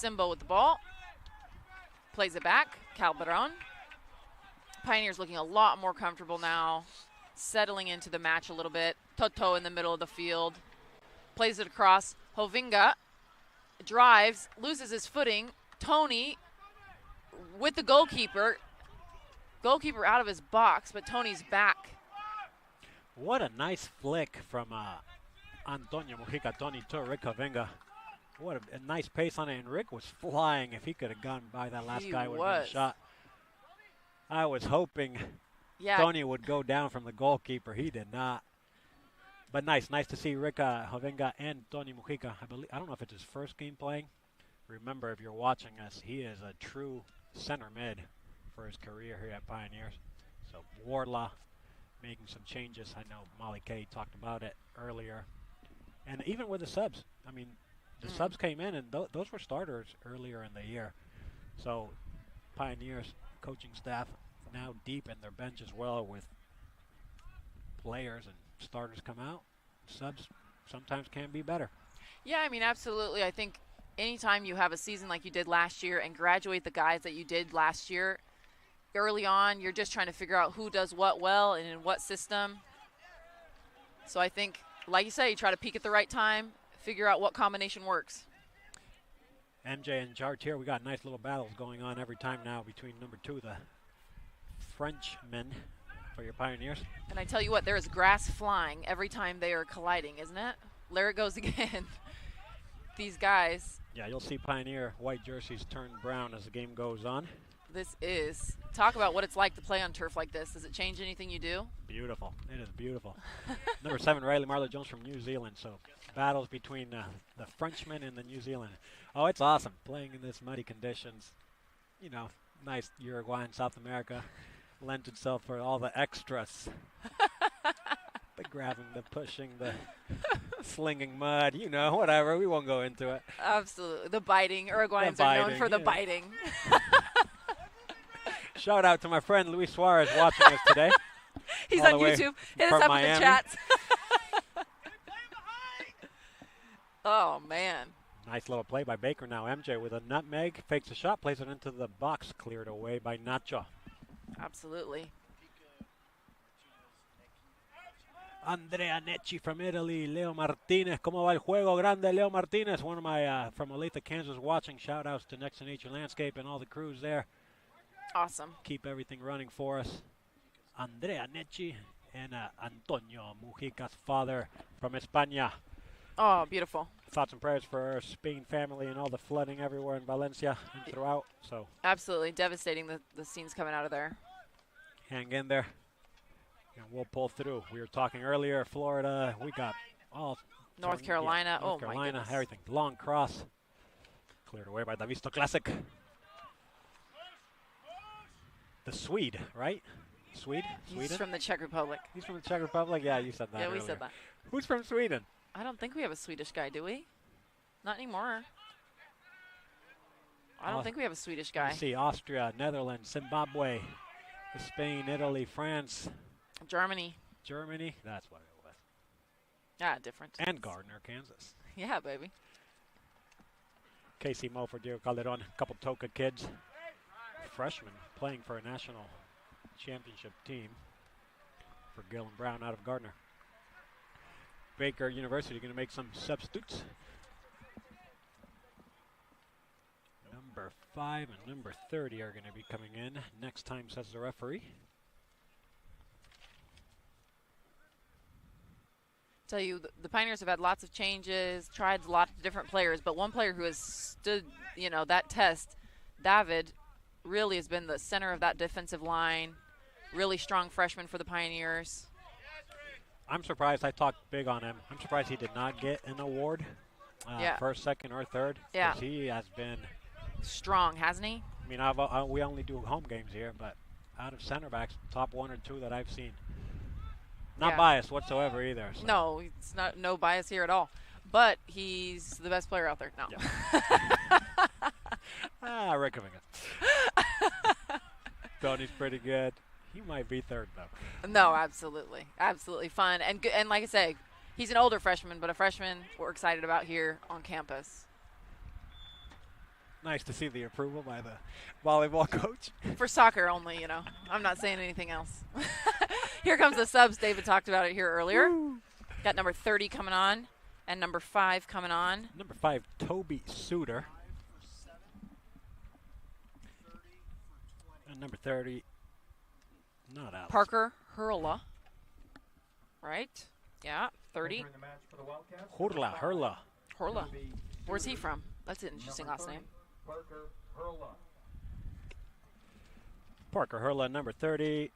Simbo with the ball. Plays it back. Calderon. Pioneers looking a lot more comfortable now. Settling into the match a little bit. Toto in the middle of the field. Plays it across. Hovinga drives, loses his footing. Tony with the goalkeeper. Goalkeeper out of his box, but Tony's back. What a nice flick from Antonio Mujica. Tony to Rick Hovinga. What a nice pace on it, and Rick was flying. If he could have gone by that last guy, would have been a shot. I was hoping Tony would go down from the goalkeeper. He did not. But nice to see Rick Hovinga and Tony Mujica. I don't know if it's his first game playing. Remember, if you're watching us, he is a true center mid for his career here at Pioneers. So Wardlaw making some changes. I know Molly Kay talked about it earlier. And even with the subs, I mean, the subs came in, and those were starters earlier in the year. So Pioneers coaching staff now deep in their bench as well with players and starters come out. Subs sometimes can be better. Yeah, I mean, absolutely. I think anytime you have a season like you did last year and graduate the guys that you did last year, early on, you're just trying to figure out who does what well and in what system. So I think, like you say, you try to peak at the right time, figure out what combination works. MJ and Chartier, we got nice little battles going on every time now between number 2, the Frenchman for your Pioneers. And I tell you what, there is grass flying every time they are colliding, isn't it? There it goes again. These guys. Yeah, you'll see Pioneer white jerseys turn brown as the game goes on. This is, talk about what it's like to play on turf like this. Does it change anything you do? Beautiful. It is beautiful. Number 7, Riley Marlowe-Jones from New Zealand. So battles between the Frenchman and the New Zealand. Oh, it's awesome playing in this muddy conditions. You know, nice Uruguay and South America lends itself for all the extras. The grabbing, the pushing, the slinging mud, you know, whatever. We won't go into it. Absolutely. The biting. Uruguayans are known for the biting. Shout out to my friend Luis Suarez watching us today. He's on YouTube. Hit us up in the chats. Oh, man. Nice little play by Baker now. MJ with a nutmeg, fakes a shot, plays it into the box, cleared away by Nacho. Absolutely. Andrea Necci from Italy, Leo Martinez. ¿Cómo va el juego? Grande Leo Martinez, one of my from Olathe, Kansas watching. Shout outs to Next to Nature Landscape and all the crews there. Awesome. Keep everything running for us. Andrea Necci and Antonio Mujica's father from España. Oh, beautiful. Thoughts and prayers for our Spain family and all the flooding everywhere in Valencia and throughout. So absolutely devastating, the scenes coming out of there. Hang in there, and we'll pull through. We were talking earlier, Florida. We got all North Carolina. Yeah, North Carolina, my goodness. Everything. Long cross. Cleared away by Davisto Classic. The Swede, right? Sweden? He's from the Czech Republic. He's from the Czech Republic? Yeah, you said that earlier. We said that. Who's from Sweden? I don't think we have a Swedish guy, do we? Not anymore. I don't think we have a Swedish guy. Let's see, Austria, Netherlands, Zimbabwe, Spain, Italy, France. Germany. Germany, that's what it was. Yeah, different. And Gardner, Kansas. Yeah, baby. Casey Moe for Diego Calderon, a couple Toca kids. Freshmen playing for a national championship team for Gillen Brown out of Gardner. Baker University going to make some substitutes. Number 5 and number 30 are going to be coming in next time, says the referee. Tell you, the Pioneers have had lots of changes, tried a lot of different players, but one player who has stood, you know, that test, David, really has been the center of that defensive line. Really strong freshman for the Pioneers. I'm surprised. I talked big on him. I'm surprised he did not get an award, first, second, or third. Yeah. He has been strong, hasn't he? I mean, we only do home games here, but out of center backs, top 1 or 2 that I've seen. Not biased whatsoever either. So. No, it's not no bias here at all. But he's the best player out there. No. Yeah. Recommend it. Tony's pretty good. He might be third, though. No, absolutely. Absolutely fun. And like I say, he's an older freshman, but a freshman we're excited about here on campus. Nice to see the approval by the volleyball coach. For soccer only, you know. I'm not saying anything else. Here comes the subs. David talked about it here earlier. Woo. Got number 30 coming on and number 5 coming on. Number 5, Toby Suter. And number 30, not Alex. Parker Hurla. Right? Yeah, 30. Hurla. Where's he from? That's an interesting last name. Parker Hurla, number 30,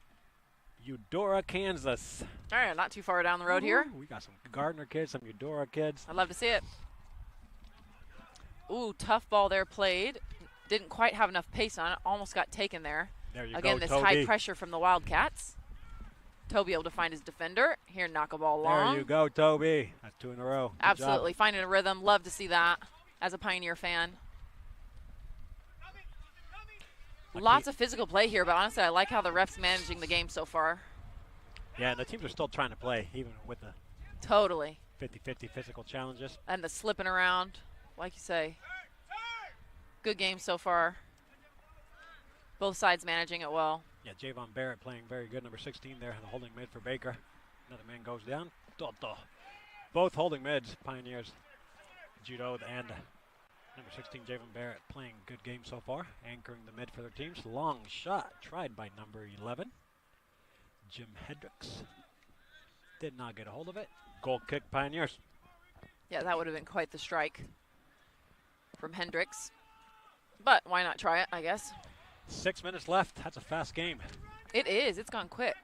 Eudora, Kansas. All right, not too far down the road here. We got some Gardner kids, some Eudora kids. I'd love to see it. Ooh, tough ball there played. Didn't quite have enough pace on it. Almost got taken there. There you Again, go, this Toby. high pressure from the Wildcats. Toby able to find his defender. Here, knock a ball long. There you go, Toby. That's 2 in a row. Good Absolutely. job. Finding a rhythm. Love to see that as a Pioneer fan. Lots of physical play here, but honestly, I like how the ref's managing the game so far. Yeah, and the teams are still trying to play, even with the Totally. 50-50 physical challenges. And the slipping around, like you say. Good game so far. Both sides managing it well. Yeah, Javon Barrett playing very good, number 16 there, the holding mid for Baker. Another man goes down. Toto. Both holding mids, Pioneers. Judo and number 16, Javon Barrett, playing good game so far, anchoring the mid for their teams. Long shot tried by number 11, Jim Hendricks. Did not get a hold of it. Goal kick, Pioneers. Yeah, that would have been quite the strike from Hendricks. But why not try it, I guess. 6 minutes left. That's a fast game. It is. It's gone quick.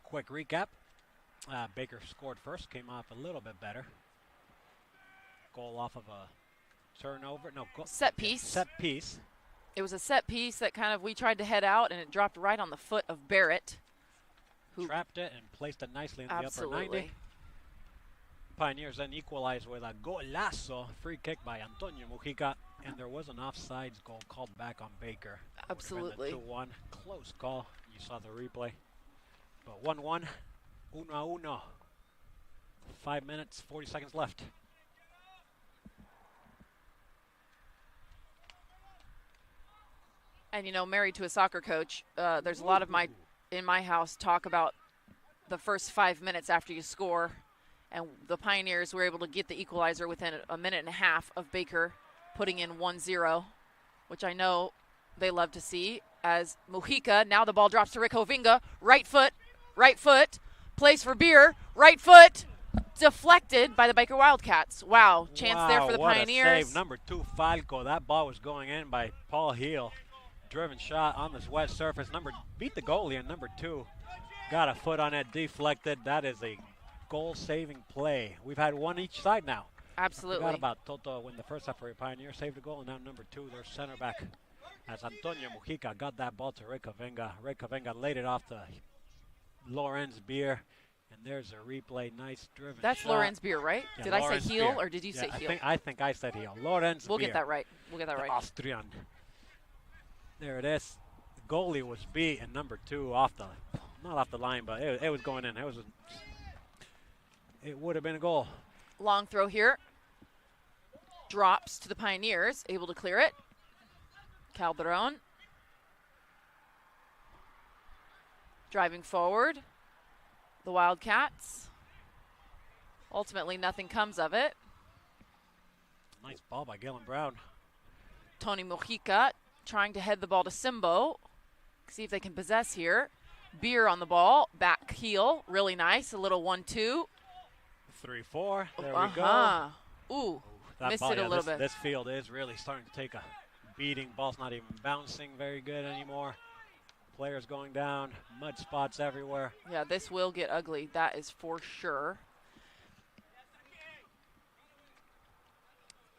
Quick recap. Baker scored first, came off a little bit better. Goal off of a turnover. No, goal. Set piece. Set piece. It was a set piece that kind of we tried to head out, and it dropped right on the foot of Barrett. Who trapped it and placed it nicely in the upper 90. Pioneers then equalized with a golazo, free kick by Antonio Mujica, and there was an offsides goal called back on Baker. Absolutely. 2-1, close call. You saw the replay. But 1-1, 1-1. 5 minutes, 40 seconds left. And you know, married to a soccer coach, there's a lot of in my house talk about the first 5 minutes after you score, and the Pioneers were able to get the equalizer within a minute and a half of Baker putting in 1-0, which I know they love to see. As Mujica, now the ball drops to Rick Hovinga, right foot, plays for Beer, right foot, deflected by the Baker Wildcats. Wow, chance there for the what Pioneers. A save. Number 2, Falco. That ball was going in by Paul Heel. Driven shot on this wet surface. Beat the goalie, and number 2 got a foot on it, deflected. That is a goal-saving play. We've had one each side now. Absolutely. Forgot about Toto when the first half for Pioneer saved a goal, and now number 2, their center back, as Antonio Mujica got that ball to Rick Hovinga. Rick Hovinga laid it off to Lorenz Beer, and there's a replay. Nice driven That's shot. Lorenz Beer, right? Yeah, did Lorenz I say heel Beer. or did you say heel? I think I said heel. Lorenz We'll Beer. get that right. We'll get that The right. Austrian. There it is. The goalie was beat, and number 2 not off the line, but it was going in. It would have been a goal. Long throw here. Drops to the Pioneers, able to clear it. Calderon. Driving forward. The Wildcats. Ultimately, nothing comes of it. Nice ball by Galen Brown. Tony Mujica trying to head the ball to Simbo. See if they can possess here. Beer on the ball. Back heel. Really nice. A little 1-2. 3-4. There we go. Ooh. That missed ball, it a little bit. This field is really starting to take a beating. Ball's not even bouncing very good anymore. Players going down. Mud spots everywhere. Yeah, this will get ugly. That is for sure.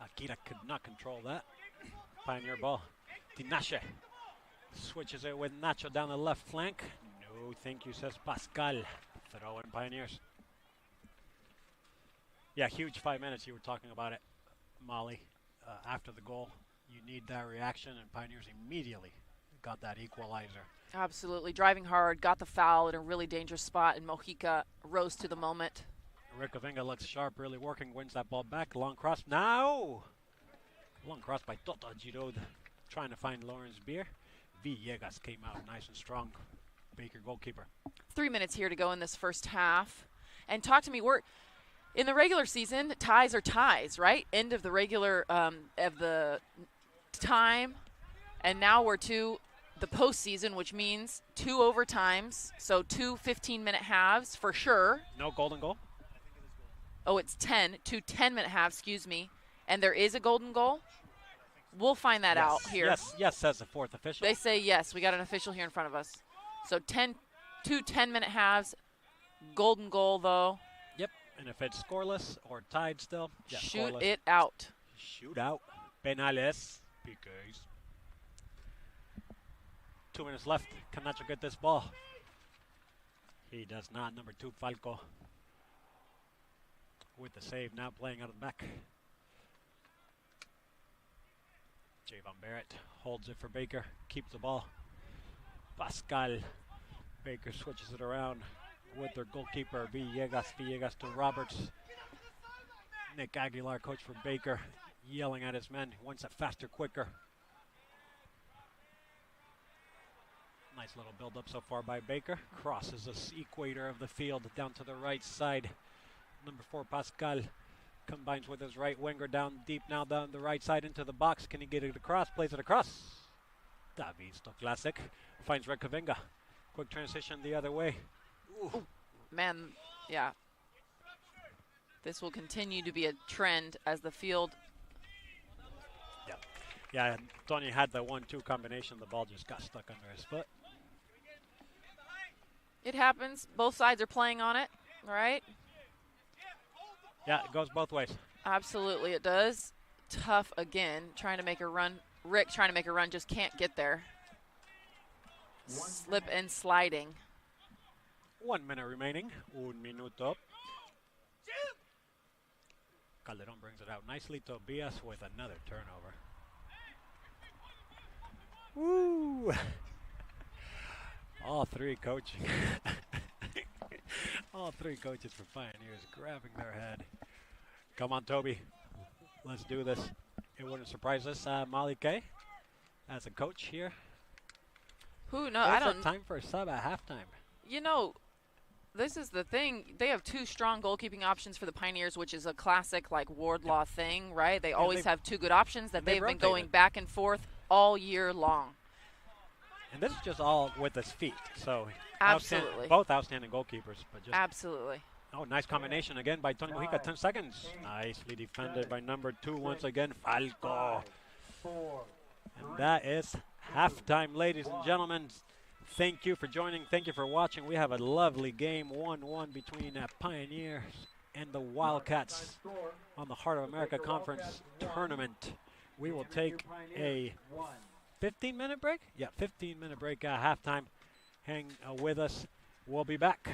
Akira could not control that. Pioneer ball. Tinashe switches it with Nacho down the left flank. No, thank you, says Pascal. Throw in Pioneers. Yeah, huge 5 minutes. You were talking about it, Molly. After the goal, you need that reaction, and Pioneers immediately got that equalizer. Absolutely. Driving hard, got the foul in a really dangerous spot, and Mujica rose to the moment. Rick Hovinga looks sharp, really working, wins that ball back. Long cross now. Long cross by Toto Giroud, trying to find Lawrence Beer. Villegas came out nice and strong. Baker goalkeeper. 3 minutes here to go in this first half. And talk to me, we're in the regular season, ties are ties, right? End of the regular of the time. And now we're to the postseason, which means 2 overtimes, so 2 15-minute halves for sure. No golden goal? Oh, it's 2 10-minute halves, excuse me. And there is a golden goal? We'll find that out here. Yes, says the 4th official. They say yes. We got an official here in front of us. So 2 10-minute halves, golden goal, though. Yep, and if it's scoreless or tied still, shoot scoreless. It out. Shoot out. Penales. Piques. 2 minutes left. Can Nacho get this ball? He does not. Number 2, Falco. With the save, now playing out of the back. Javon Barrett holds it for Baker, keeps the ball. Pascal. Baker switches it around with their goalkeeper, Villegas to Roberts. Nick Aguilar, coach for Baker, yelling at his men. He wants it faster, quicker. Nice little build-up so far by Baker. Crosses the equator of the field down to the right side. Number 4, Pascal, combines with his right winger down deep now down the right side into the box. Can he get it across? Plays it across. David Stoklasik finds Redkavinga. Quick transition the other way. Ooh, man, yeah. This will continue to be a trend as the field. Yeah, Tourney had the 1-2 combination. The ball just got stuck under his foot. It happens. Both sides are playing on it, right? Yeah, it goes both ways. Absolutely, it does. Tough again, trying to make a run. Rick trying to make a run, just can't get there. Slip and sliding. 1 minute remaining. Un minuto. Calderon brings it out nicely. Tobias with another turnover. Woo! All three coaching. All three coaches for Pioneers grabbing their head. Come on, Toby. Let's do this. It wouldn't surprise us, Molly Kay, as a coach here. Who? No, I don't. Time for a sub at halftime. You know, this is the thing. They have 2 strong goalkeeping options for the Pioneers, which is a classic like Wardlaw thing, right? They always have 2 good options that they've been going back and forth all year long. And this is just all with his feet. So absolutely, both outstanding goalkeepers, but just absolutely. Oh, nice combination again by Tony Mojica. 10 seconds. Nicely defended by number 2 once again, Falco. And that is halftime, ladies and gentlemen. Thank you for joining. Thank you for watching. We have a lovely game, 1-1 between Pioneers and the Wildcats on the Heart of America Conference Tournament. We will take a 15-minute break? Yeah, 15-minute break at halftime. Hang with us. We'll be back.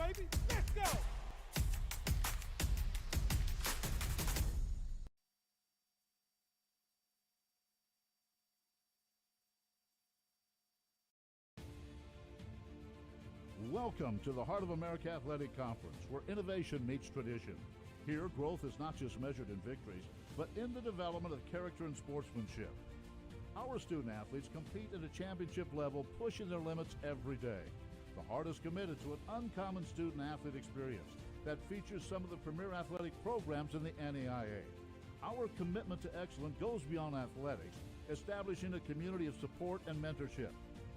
baby. Let's go. Welcome to the Heart of America Athletic Conference, where innovation meets tradition. Here, growth is not just measured in victories, but in the development of character and sportsmanship. Our student athletes compete at a championship level, pushing their limits every day. The Heart is committed to an uncommon student athlete experience that features some of the premier athletic programs in the NAIA. Our commitment to excellence goes beyond athletics, establishing a community of support and mentorship.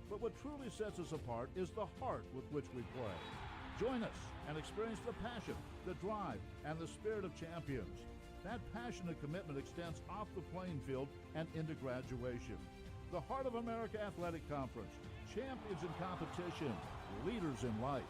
But what truly sets us apart is the heart with which we play. Join us and experience the passion, the drive, and the spirit of champions. That passion and commitment extends off the playing field and into graduation. The Heart of America Athletic Conference, champions in competition, leaders in life.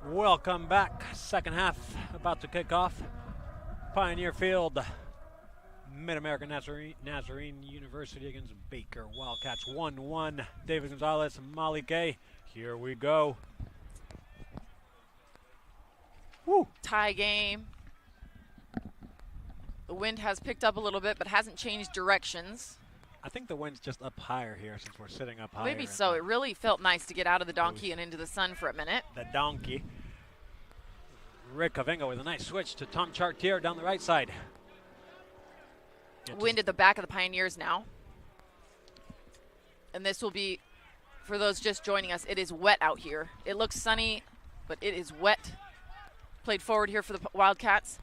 Welcome back. Second half about to kick off. Pioneer Field, Mid-American Nazarene University against Baker Wildcats. 1-1. David Gonzalez, Molly Gay. Here we go. Woo. Tie game. The wind has picked up a little bit, but hasn't changed directions. I think the wind's just up higher here since we're sitting up higher. Maybe so. It really felt nice to get out of the donkey and into the sun for a minute. The donkey. Rick Kavinga with a nice switch to Tom Chartier down the right side. Wind at the back of the Pioneers now. And this will be, for those just joining us, it is wet out here. It looks sunny, but it is wet. Played forward here for the Wildcats.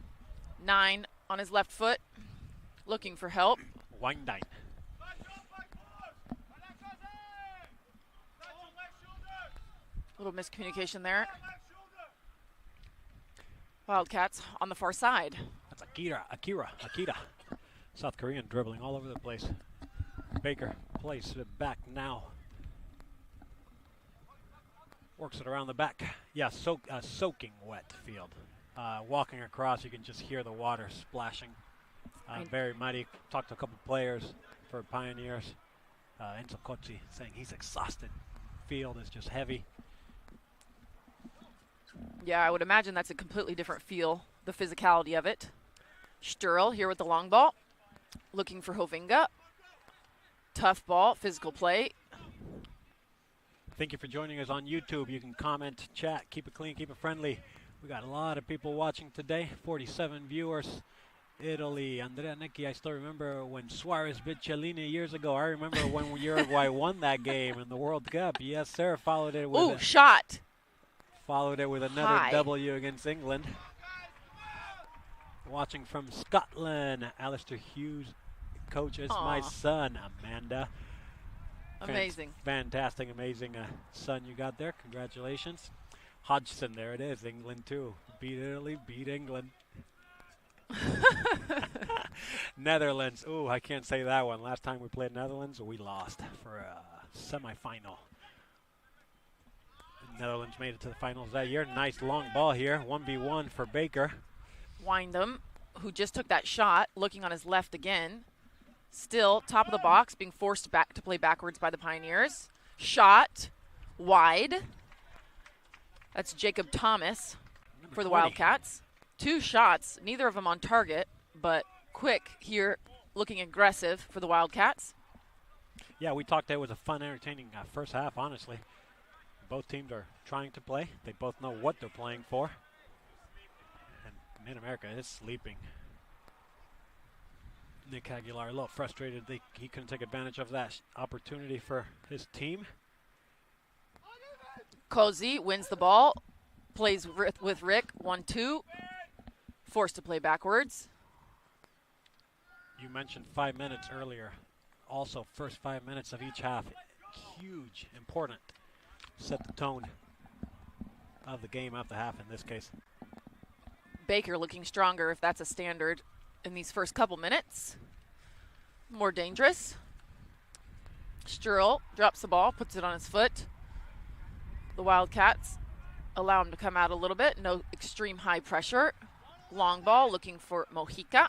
9 on his left foot, looking for help. Windine. Little miscommunication there. Wildcats on the far side. That's Akira. South Korean dribbling all over the place. Baker plays it back now. Works it around the back. Yeah, soaking wet field. Walking across, you can just hear the water splashing. Very muddy. Talked to a couple players for Pioneers. Enzo Cozzi saying he's exhausted. Field is just heavy. Yeah, I would imagine that's a completely different feel, the physicality of it. Sturl here with the long ball, looking for Hovinga. Tough ball, physical play. Thank you for joining us on YouTube. You can comment, chat, keep it clean, keep it friendly. We got a lot of people watching today, 47 viewers. Italy, Andrea Necchi, I still remember when Suarez beat Cellini years ago. I remember when Uruguay won that game in the World Cup. Yes, sir. Followed it with shot. Followed it with another High. W against England. Watching from Scotland, Alistair Hughes coaches my son, Amanda. Amazing. Fantastic, amazing son you got there. Congratulations. Hodgson, there it is. England too. Beat Italy, beat England. Netherlands. Ooh, I can't say that one. Last time we played Netherlands, we lost for a semifinal. The Netherlands made it to the finals that year. Nice long ball here. 1v1 for Baker. Windham, who just took that shot, looking on his left again. Still top of the box, being forced back to play backwards by the Pioneers. Shot wide. That's Jacob Thomas for the 20. Wildcats. 2 shots, neither of them on target, but quick here, looking aggressive for the Wildcats. Yeah, we talked. It was a fun, entertaining first half, honestly. Both teams are trying to play. They both know what they're playing for. And Mid-America is sleeping. Nick Aguilar a little frustrated. He couldn't take advantage of that opportunity for his team. Cozy wins the ball, plays with Rick, 1-2. Forced to play backwards. You mentioned 5 minutes earlier. Also, first 5 minutes of each half, huge, important. Set the tone of the game of the half in this case. Baker looking stronger, if that's a standard, in these first couple minutes. More dangerous. Sturl drops the ball, puts it on his foot. The Wildcats allow him to come out a little bit. No extreme high pressure. Long ball looking for Mojica.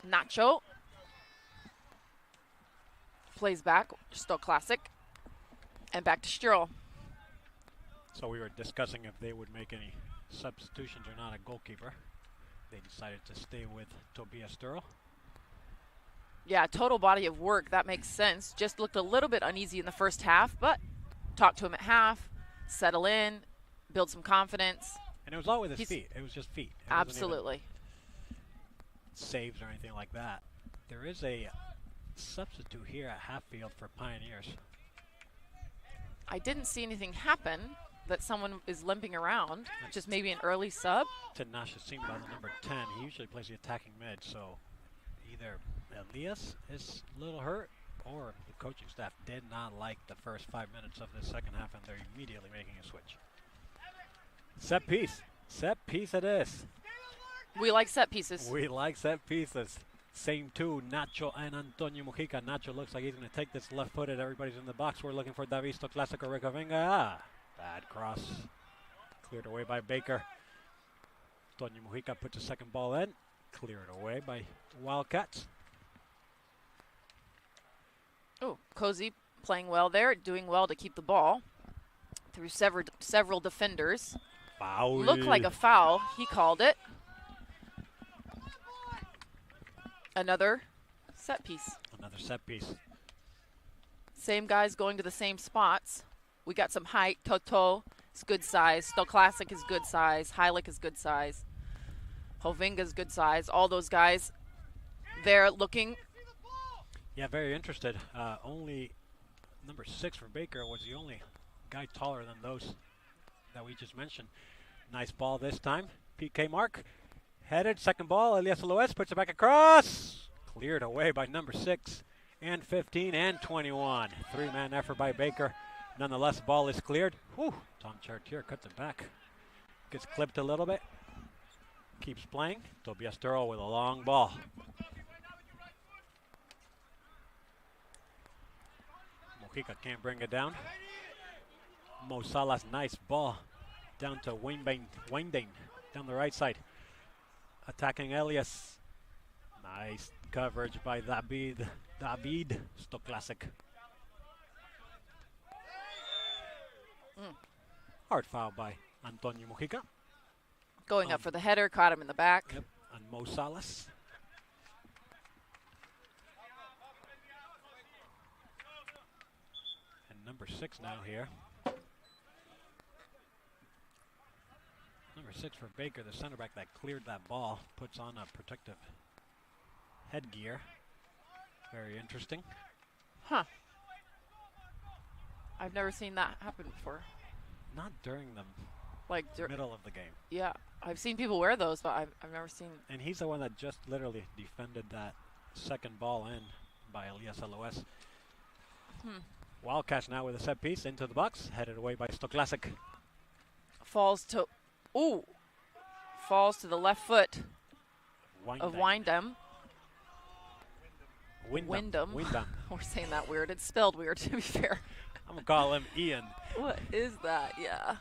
Nacho. Plays back, still classic. And back to Sturl. So we were discussing if they would make any substitutions or not at goalkeeper. They decided to stay with Tobias Sturl. Yeah, total body of work. That makes sense. Just looked a little bit uneasy in the first half, but talk to him at half, settle in, build some confidence. And it was all with his feet. It was just feet. It Absolutely. Saves or anything like that. There is a substitute here at half field for Pioneers. I didn't see anything happen, that someone is limping around. Just maybe an early sub. Tinashe Simba, the number 10. He usually plays the attacking mid, so either Elias is a little hurt or the coaching staff did not like the first 5 minutes of the second half, and they're immediately making a switch. Set piece. Set piece it is. We like set pieces. We like set pieces. Same two, Nacho and Antonio Mojica. Nacho looks like he's going to take this left-footed. Everybody's in the box. We're looking for Davisto Clásico Recovenga. Bad cross. Cleared away by Baker. Antonio Mojica puts the second ball in. Cleared away by Wildcats. Oh, Cozy playing well there, doing well to keep the ball through several defenders. Foul. Looked like a foul. He called it. Another set piece. Another set piece. Same guys going to the same spots. We got some height. Toto is good size. Still Classic is good size. Heilig is good size. Hovinga is good size. All those guys there looking. Yeah, very interested. Only number 6 for Baker was the only guy taller than those that we just mentioned. Nice ball this time. PK mark. Headed, second ball. Elias Loes puts it back across. Cleared away by number 6 and 15 and 21. 3-man effort by Baker. Nonetheless, ball is cleared. Whew. Tom Chartier cuts it back. Gets clipped a little bit. Keeps playing. Tobias Sturl with a long ball. Mujica can't bring it down. Mo Salas, nice ball down to Windane down the right side. Attacking Elias. Nice coverage by David Stoklasik. Hard foul by Antonio Mujica. Going up for the header, caught him in the back. Yep, and Mo Salas. And number 6 now here. Number 6 for Baker, the center back that cleared that ball, puts on a protective headgear. Very interesting. Huh. I've never seen that happen before. Not during the middle of the game. Yeah, I've seen people wear those, but I've never seen. And he's the one that just literally defended that second ball in by Elias Aloes. Wildcats now with a set piece into the box, headed away by Stoklasik. Falls to the left foot of Windham. Windham. We're saying that weird. It's spelled weird, to be fair. I'm going to call him Ian. What is that? Yeah.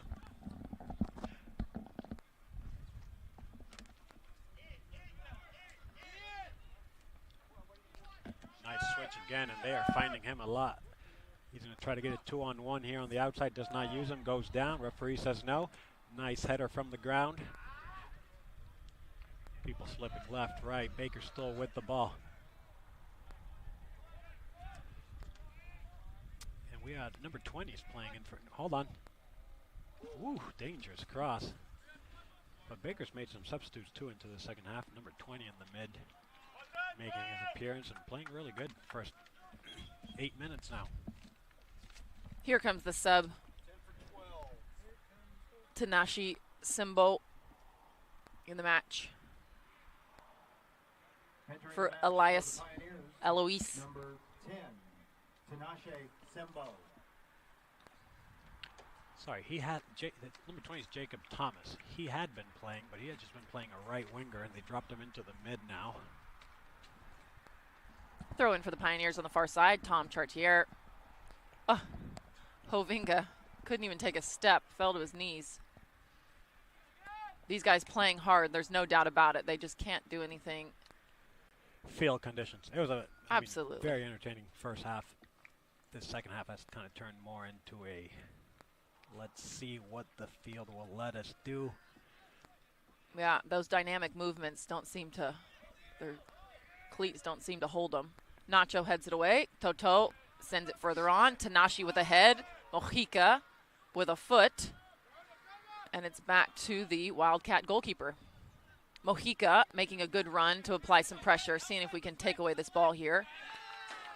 Nice switch again, and they are finding him a lot. He's going to try to get a 2-on-1 here on the outside. Does not use him. Goes down. Referee says no. Nice header from the ground. People slipping left, right. Baker still with the ball. And we had number 20 is playing in for. Hold on. Ooh, dangerous cross. But Baker's made some substitutes too into the second half. Number 20 in the mid, making his appearance and playing really good first 8 minutes now. Here comes the sub. Tanashi Simbo in the match for Elias Alois. Number 10, Tinashe Simbo. Sorry, he had number 20 is Jacob Thomas. He had been playing, but he had just been playing a right winger, and they dropped him into the mid now. Throw in for the Pioneers on the far side. Tom Chartier. Hovinga couldn't even take a step, fell to his knees. These guys playing hard, there's no doubt about it. They just can't do anything. Field conditions. It was absolutely very entertaining first half. The second half has kind of turned more into a let's see what the field will let us do. Yeah, those dynamic movements don't seem to, their cleats don't seem to hold them. Nacho heads it away. Toto sends it further on. Tanashi with a head. Mojica with a foot. And it's back to the Wildcat goalkeeper. Mojica making a good run to apply some pressure, seeing if we can take away this ball here.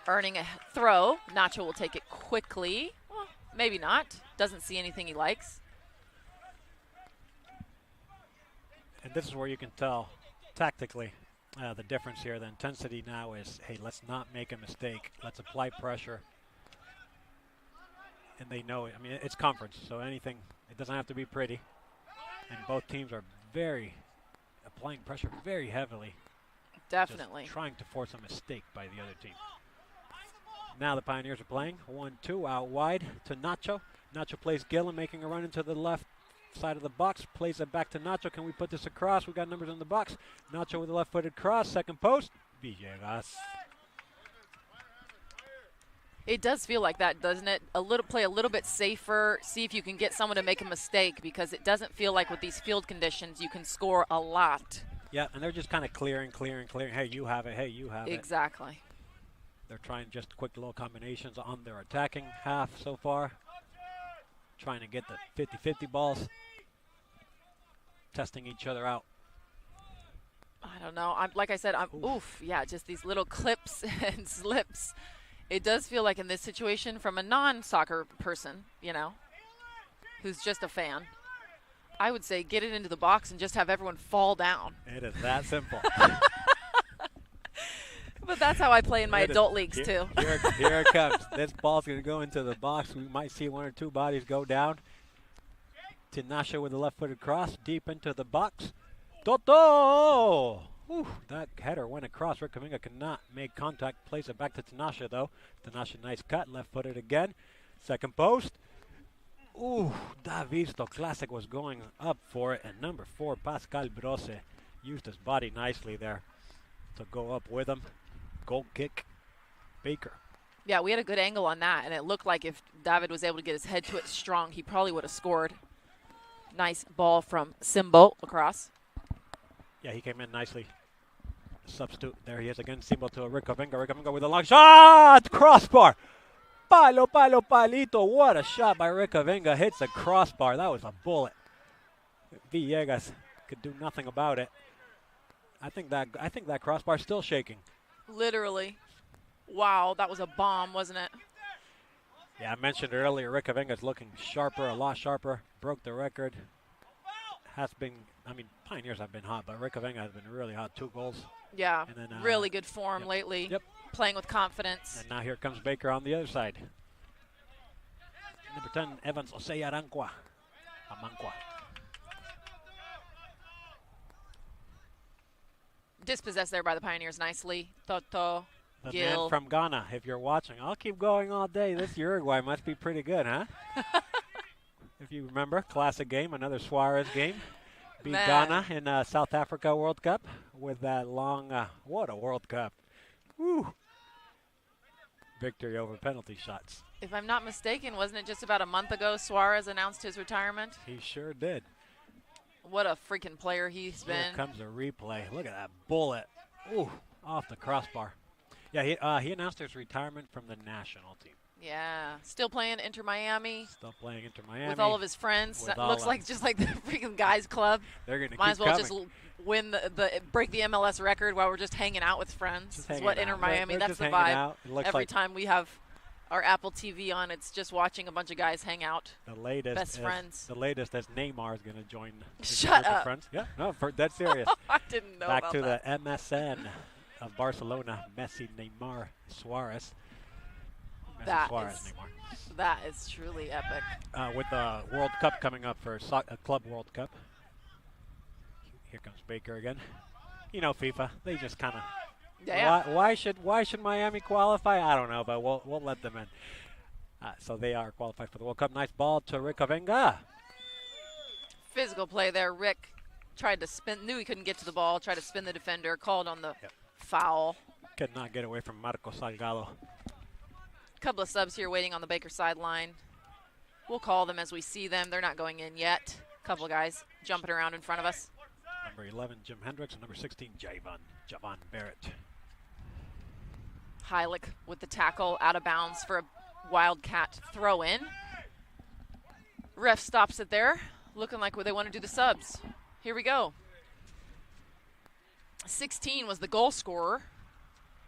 Earning a throw. Nacho will take it quickly. Well, maybe not. Doesn't see anything he likes. And this is where you can tell tactically the difference here. The intensity now is, hey, let's not make a mistake. Let's apply pressure. And they know it. I mean, it's conference, so anything, it doesn't have to be pretty. And both teams are applying pressure very heavily. Definitely. Just trying to force a mistake by the other team. Now the Pioneers are playing 1-2 out wide to Nacho. Nacho plays Gillen, making a run into the left side of the box. Plays it back to Nacho. Can we put this across? We got numbers in the box. Nacho with a left-footed cross. Second post. Villegas. It does feel like that, doesn't it? Play a little bit safer. See if you can get someone to make a mistake, because it doesn't feel like with these field conditions you can score a lot. Yeah, and they're just kind of clearing. Hey, you have it. Hey, you have it. Exactly. They're trying just quick little combinations on their attacking half so far. Trying to get the 50-50 balls. Testing each other out. I don't know. Like I said, yeah, just these little clips and slips. It does feel like in this situation, from a non-soccer person, you know, who's just a fan, I would say get it into the box and just have everyone fall down. It is that simple. But that's how I play in my adult leagues, too. Here it comes. This ball's going to go into the box. We might see one or two bodies go down. Tinashe with a left-footed cross deep into the box. Toto! Whew, that header went across. Rick Kaminga could not make contact. Plays it back to Tanasha, though. Tanasha, nice cut. Left-footed again. Second post. Ooh, Davisto Classic was going up for it. And number 4, Pascal Brose, used his body nicely there to go up with him. Goal kick. Baker. Yeah, we had a good angle on that, and it looked like if David was able to get his head to it strong, he probably would have scored. Nice ball from Simbo across. Yeah, he came in nicely. Substitute. There he is again. Simbo to Rick Kaminga. Rick Kaminga with a long shot. Crossbar. Palo, palo, palito. What a shot by Rick Kaminga. Hits the crossbar. That was a bullet. Villegas could do nothing about it. I think that crossbar's still shaking. Literally. Wow, that was a bomb, wasn't it? Yeah, I mentioned earlier, Rick Kaminga's looking sharper, a lot sharper. Broke the record. Has been, I mean, Pioneers have been hot, but Rick Kaminga has been really hot. 2 goals. Yeah, and then, really good form lately. Yep. Playing with confidence. And now here comes Baker on the other side. Number 10, Evans Osei Amankwa. Dispossessed there by the Pioneers nicely. Toto, The Gil. man from Ghana, if you're watching. I'll keep going all day. This Uruguay must be pretty good, huh? If you remember, classic game, another Suarez game. Beat Ghana in South Africa World Cup with that long, what a World Cup. Woo. Victory over penalty shots. If I'm not mistaken, wasn't it just about a month ago Suarez announced his retirement? He sure did. What a freaking player he's been. Here comes a replay. Look at that bullet. Ooh, off the crossbar. Yeah, he announced his retirement from the national team. Yeah, still playing Inter Miami. Still playing Inter Miami. With all of his friends. That looks like just like the freaking guys club. They're going to Might keep as well coming. just win break the MLS record while we're just hanging out with friends. That's what Inter Miami, that's the vibe. Every time we have our Apple TV on, it's just watching a bunch of guys hang out. The latest Best friends. The latest is Neymar is going to join. Shut up. Friends. Yeah, no, that's serious. I didn't know Back about to that. the MSN of Barcelona. Messi, Neymar, Suarez. Messi, Suarez, Neymar. That is truly epic. With the World Cup coming up for Club World Cup. Here comes Baker again. You know FIFA. They just kind of. Yeah. Why should Miami qualify? I don't know, but we'll let them in. So they are qualified for the World Cup. Nice ball to Rick Kaminga. Physical play there. Rick tried to spin. Knew he couldn't get to the ball. Tried to spin the defender. Called on the foul. Could not get away from Marco Salgado. Couple of subs here waiting on the Baker sideline. We'll call them as we see them. They're not going in yet. Couple of guys jumping around in front of us. Number 11, Jim Hendricks, and number 16, Javon Barrett. Heilich with the tackle out of bounds for a Wildcat throw in. Ref stops it there, looking like they want to do the subs. Here we go. 16 was the goal scorer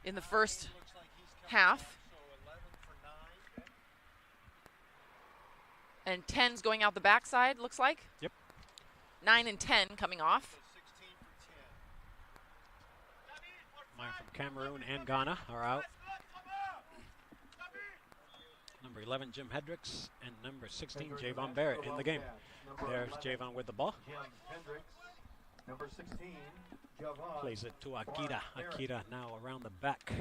in the first half. And 10's going out the backside, looks like. Yep. 9 and 10 coming off. Mine from Cameroon and Ghana are out. Number 11, Jim Hendricks, and number 16, Javon Barrett in the game. There's Javon with the ball. Jim Hendricks, number 16, Javon. Plays it to Akira. Akira now around the back.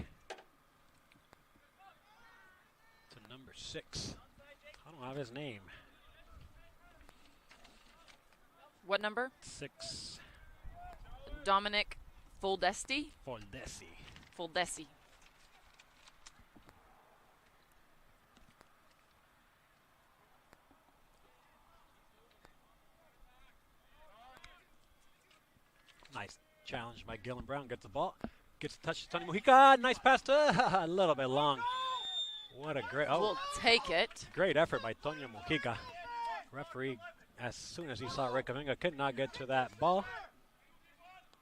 To number 6. I don't have his name. What number? 6. Dominic Foldesti. Foldesi. Nice challenge by Gillen Brown. Gets the ball. Gets the touch to Tony Mujica. Nice pass to a little bit long. What a great. Oh, We'll take it. great effort by Tonio Mujica. Referee, as soon as he saw Rick Kaminga, could not get to that ball.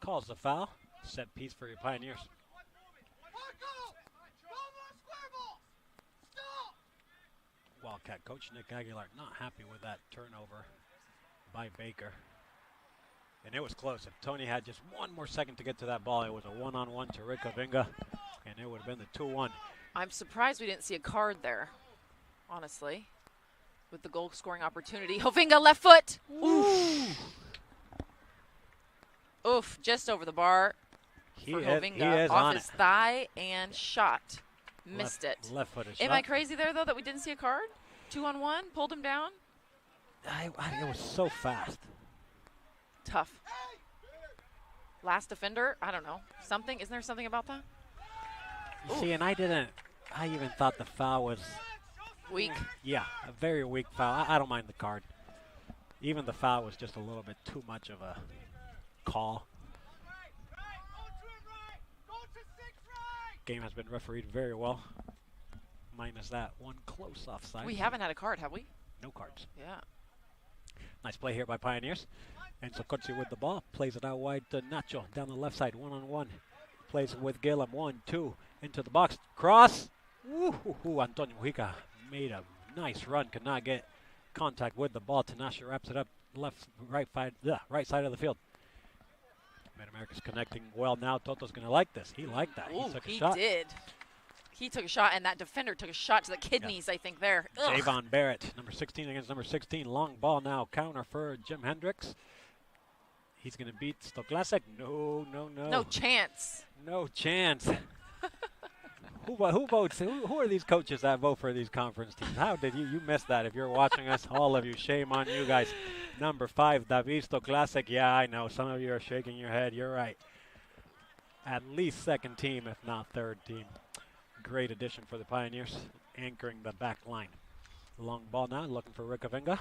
Calls the foul. Set piece for your Pioneers. Wildcat coach Nick Aguilar not happy with that turnover by Baker. And it was close. If Tony had just one more second to get to that ball, it was a one-on-one to Rick Kaminga, and it would have been the 2-1. I'm surprised we didn't see a card there, honestly, with the goal scoring opportunity. Hovinga left foot. Oof. Oof, just over the bar. for He Hovinga. is Off on his it. thigh and shot. Missed it. Left footed Am shot. I crazy there, though, that we didn't see a card? 2-on-1, pulled him down. It was so fast. Tough. Last defender, I don't know. Something, isn't there something about that? You see, and I even thought the foul was Weak. Yeah, a very weak foul. I don't mind the card. Even the foul was just a little bit too much of a call. Game has been refereed very well. Minus that one close offside. We haven't had a card, have we? No cards. Yeah. Nice play here by Pioneers. And Sokotsi with the ball. Plays it out wide to Nacho. Down the left side, one-on-one. Plays it with Gillum. 1-2. Into the box. Cross. Woo-hoo-hoo. Antonio Mujica made a nice run. Could not get contact with the ball. Tanasha wraps it up right side of the field. Mid-America's connecting well now. Toto's going to like this. He liked that. Ooh, he took a shot. He did. He took a shot, and that defender took a shot to the kidneys, I think, there. Ugh. Javon Barrett, number 16 against number 16. Long ball now. Counter for Jim Hendricks. He's going to beat Stoklasek. No. No chance. No chance. Who votes? Who are these coaches that vote for these conference teams? How did you miss that? If you're watching us, all of you, shame on you guys. Number 5, David Stoklasek. Yeah, I know. Some of you are shaking your head. You're right. At least second team, if not third team. Great addition for the Pioneers, anchoring the back line. Long ball now, looking for Rick Avinga.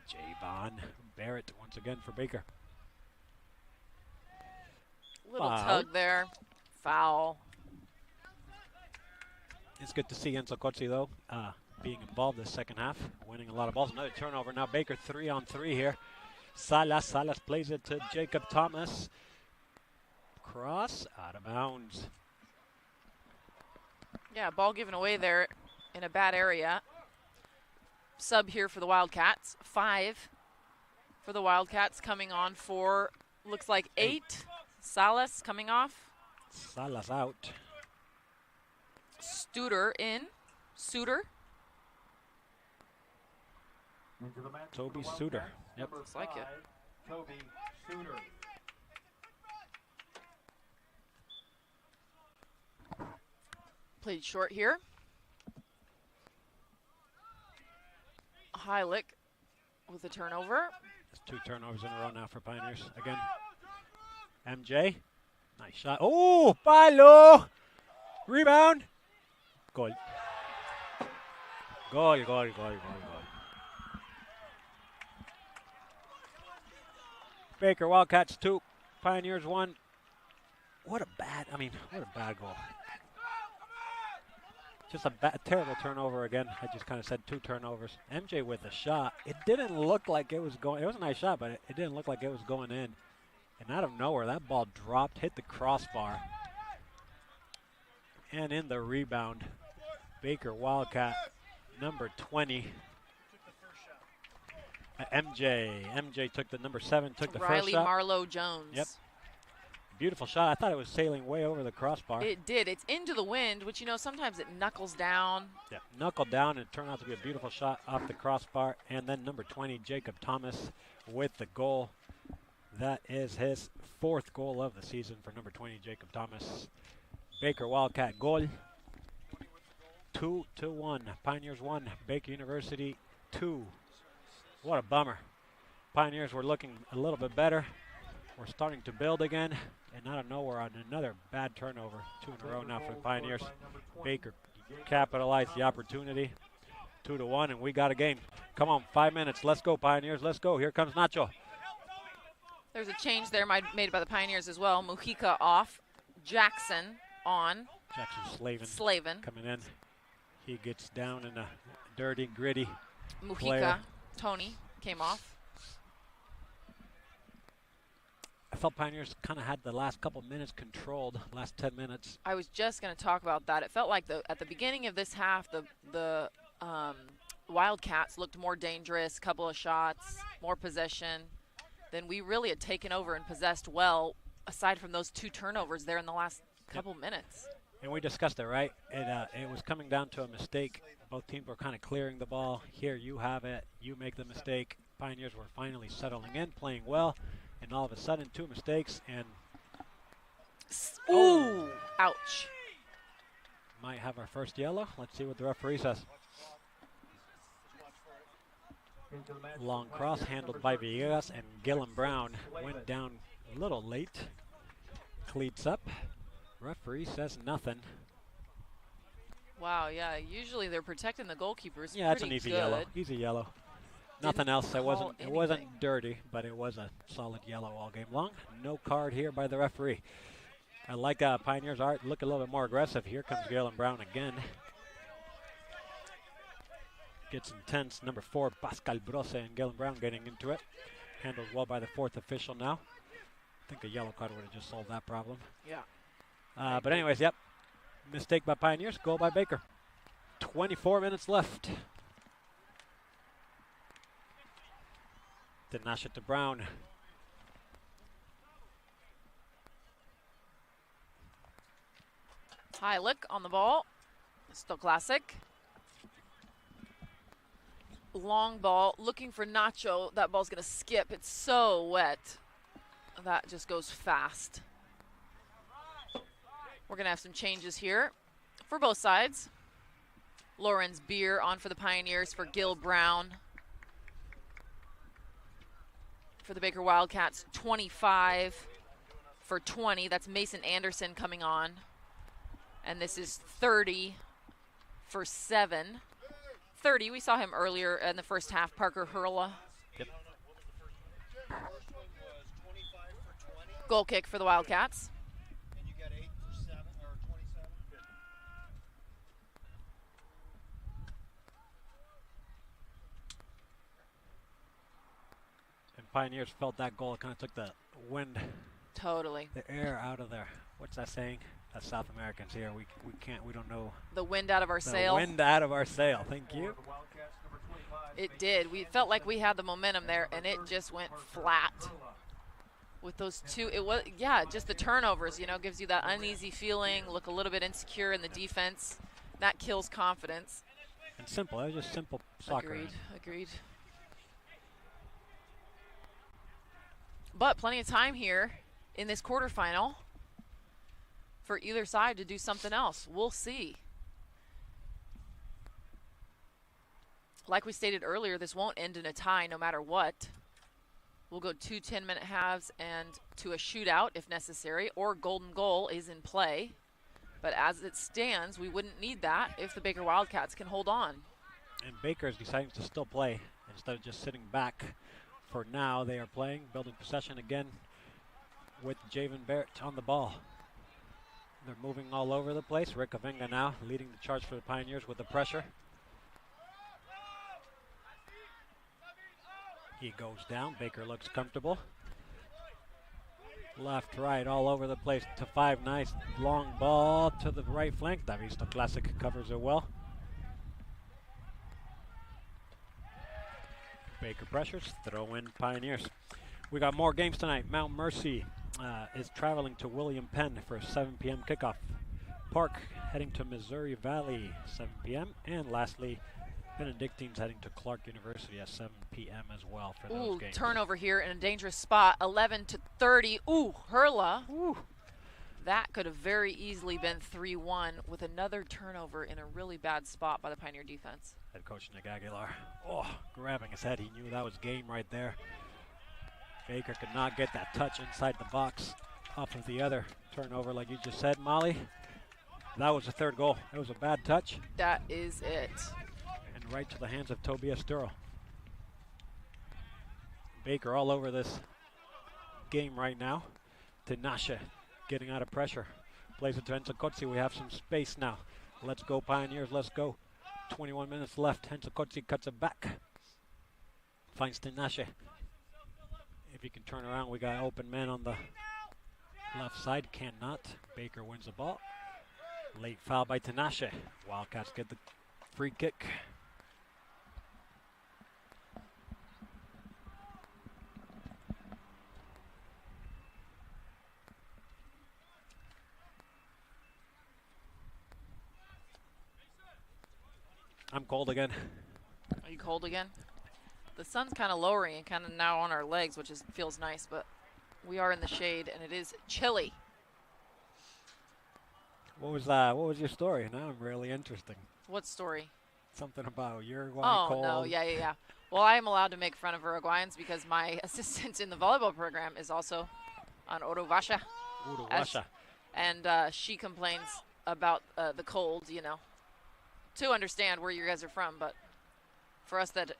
Javon Barrett once again for Baker. Little Foul. tug there. Foul. It's good to see Enzo Cozzi, though, being involved this second half, winning a lot of balls. Another turnover now. Baker 3-on-3 here. Salas plays it to Jacob Thomas. Cross out of bounds. Yeah, ball given away there in a bad area. Sub here for the Wildcats. 5 for the Wildcats, coming on for, looks like 8. Salas coming off. Salas out. Studer in. Suter. Into the match Toby for the Suter. Wildcats, Yep. number Looks like it. 5, Toby Suter. Played short here. Heilich with a turnover. There's 2 turnovers in a row now for Pioneers. Again, MJ. Nice shot. Oh, palo! Rebound. Goal. Goal. Baker, Wildcats 2, Pioneers 1. What a bad goal. Just a terrible turnover again. I just kind of said 2 turnovers. MJ with the shot. It didn't look like it was going. It was a nice shot, but it didn't look like it was going in. And out of nowhere, that ball dropped, hit the crossbar. And in the rebound, Baker Wildcat, number 20. MJ took the number 7, took the first Riley shot. Marlowe Jones. Yep. Beautiful shot. I thought it was sailing way over the crossbar. It did. It's into the wind, which, you know, sometimes it knuckles down. Yeah, knuckled down, and it turned out to be a beautiful shot off the crossbar. And then number 20, Jacob Thomas, with the goal. That is his 4th goal of the season for number 20, Jacob Thomas. Baker Wildcat goal. 2-1. Pioneers 1, Baker University 2. What a bummer. Pioneers were looking a little bit better. We're starting to build again. And out of nowhere, on another bad turnover. 2 in a row now for the Pioneers. Baker capitalized the opportunity. 2-1, and we got a game. Come on, 5 minutes. Let's go, Pioneers. Let's go. Here comes Nacho. There's a change there made by the Pioneers as well. Mujica off. Jackson on. Jackson Slavin. coming in. He gets down in a dirty, gritty Mujica. player. Tony came off. I felt Pioneers kind of had the last couple minutes controlled, last 10 minutes. I was just going to talk about that. It felt like at the beginning of this half, the Wildcats looked more dangerous, couple of shots, more possession. Then we really had taken over and possessed well, aside from those 2 turnovers there in the last couple minutes. And we discussed it, right? It was coming down to a mistake. Both teams were kind of clearing the ball. Here, you have it. You make the mistake. Pioneers were finally settling in, playing well. And all of a sudden, 2 mistakes, and Ooh, ouch. Might have our first yellow. Let's see what the referee says. Long cross handled by Villegas, and Gillum Brown went down a little late. Cleats up. Referee says nothing. Wow, yeah, usually they're protecting the goalkeepers. Yeah, that's an easy yellow. Easy yellow. Nothing else. It wasn't dirty, but it was a solid yellow all game long. No card here by the referee. I like Pioneers art. Look a little bit more aggressive. Here comes Galen Brown again. Gets intense. Number 4, Pascal Brose, and Galen Brown getting into it. Handled well by the 4th official now. I think a yellow card would have just solved that problem. Yeah. But anyways, yep. Mistake by Pioneers. Goal by Baker. 24 minutes left. Tinashe to Brown. High look on the ball. Still classic. Long ball. Looking for Nacho. That ball's going to skip. It's so wet. That just goes fast. We're going to have some changes here for both sides. Lawrence Beer on for the Pioneers for Gil Brown. For the Baker Wildcats, 25 for 20. That's Mason Anderson coming on. And this is 30 for 7. 30, we saw him earlier in the first half, Parker Hurla. Yep. Goal kick for the Wildcats. And you got 8 for 7 or 27. And Pioneers felt that goal. It kind of took the wind, Totally. the air out of there. What's that saying? That's South Americans here. We don't know. The wind out of our The sail. wind out of our sail. Thank you. It did. We felt like we had the momentum there, and it just went flat. With those two, it was, yeah, just the turnovers, you know, gives you that uneasy feeling, look a little bit insecure in the defense. That kills confidence. And simple. It was just simple soccer. Agreed. But plenty of time here in this quarterfinal for either side to do something else. We'll see. Like we stated earlier, this won't end in a tie no matter what. We'll go 2 10-minute halves and to a shootout if necessary, or golden goal is in play. But as it stands, we wouldn't need that if the Baker Wildcats can hold on. And Baker's deciding to still play instead of just sitting back. For now, they are playing, building possession again with Javen Barrett on the ball. They're moving all over the place. Rick Avenga now leading the charge for the Pioneers with the pressure. He goes down. Baker looks comfortable. Left, right, all over the place to 5. Nice long ball to the right flank. Davista Classic covers it well. Baker pressures, throw in Pioneers. We got more games tonight. Mount Mercy is traveling to William Penn for a 7 p.m. kickoff. Park heading to Missouri Valley, 7 p.m. And lastly, Benedictine's heading to Clark University at 7 p.m. as well for those games. Turnover here in a dangerous spot, 11 to 30. Ooh, Hurla. Ooh. That could have very easily been 3-1 with another turnover in a really bad spot by the Pioneer defense. Head coach Nick Aguilar, grabbing his head. He knew that was game right there. Baker could not get that touch inside the box off of the other turnover like you just said, Molly. That was the third goal. It was a bad touch. That is it. And right to the hands of Tobias Sturl. Baker all over this game right now. Tinashe getting out of pressure. Plays it to Enzakotsi. We have some space now. Let's go, Pioneers. Let's go. 21 minutes left. Enzakotsi cuts it back. Finds Tinashe. If he can turn around, we got open man on the left side. Cannot. Baker wins the ball. Late foul by Tinashe. Wildcats get the free kick. I'm cold again. Are you cold again? The sun's kind of lowering and kind of now on our legs, which feels nice, but we are in the shade and it is chilly. What was your story? Now I'm really interesting. What story? Something about Uruguay. Oh, cold. no, yeah. Well, I am allowed to make fun of Uruguayans because my assistant in the volleyball program is also on Uruguaya. And she complains about the cold, you know, to understand where you guys are from. But for us that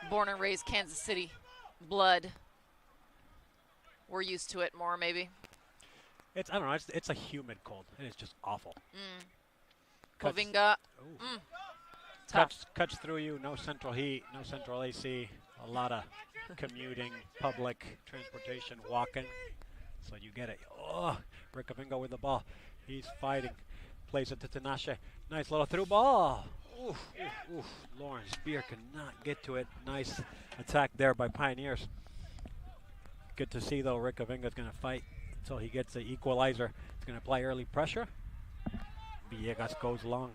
born and raised Kansas City blood, we're used to it more maybe. I don't know, it's a humid cold, and it's just awful. Kovinga. Cuts through you, no central heat, no central AC, a lot of commuting, public transportation, walking. So you get it. Oh, Rick Kovinga with the ball. He's fighting. Plays it to Tinashe. Nice little through ball. Oof. Lawrence Spear cannot get to it. Nice attack there by Pioneers. Good to see, though, Rick Kovinga's going to fight until he gets the equalizer. He's going to apply early pressure. Villegas goes long.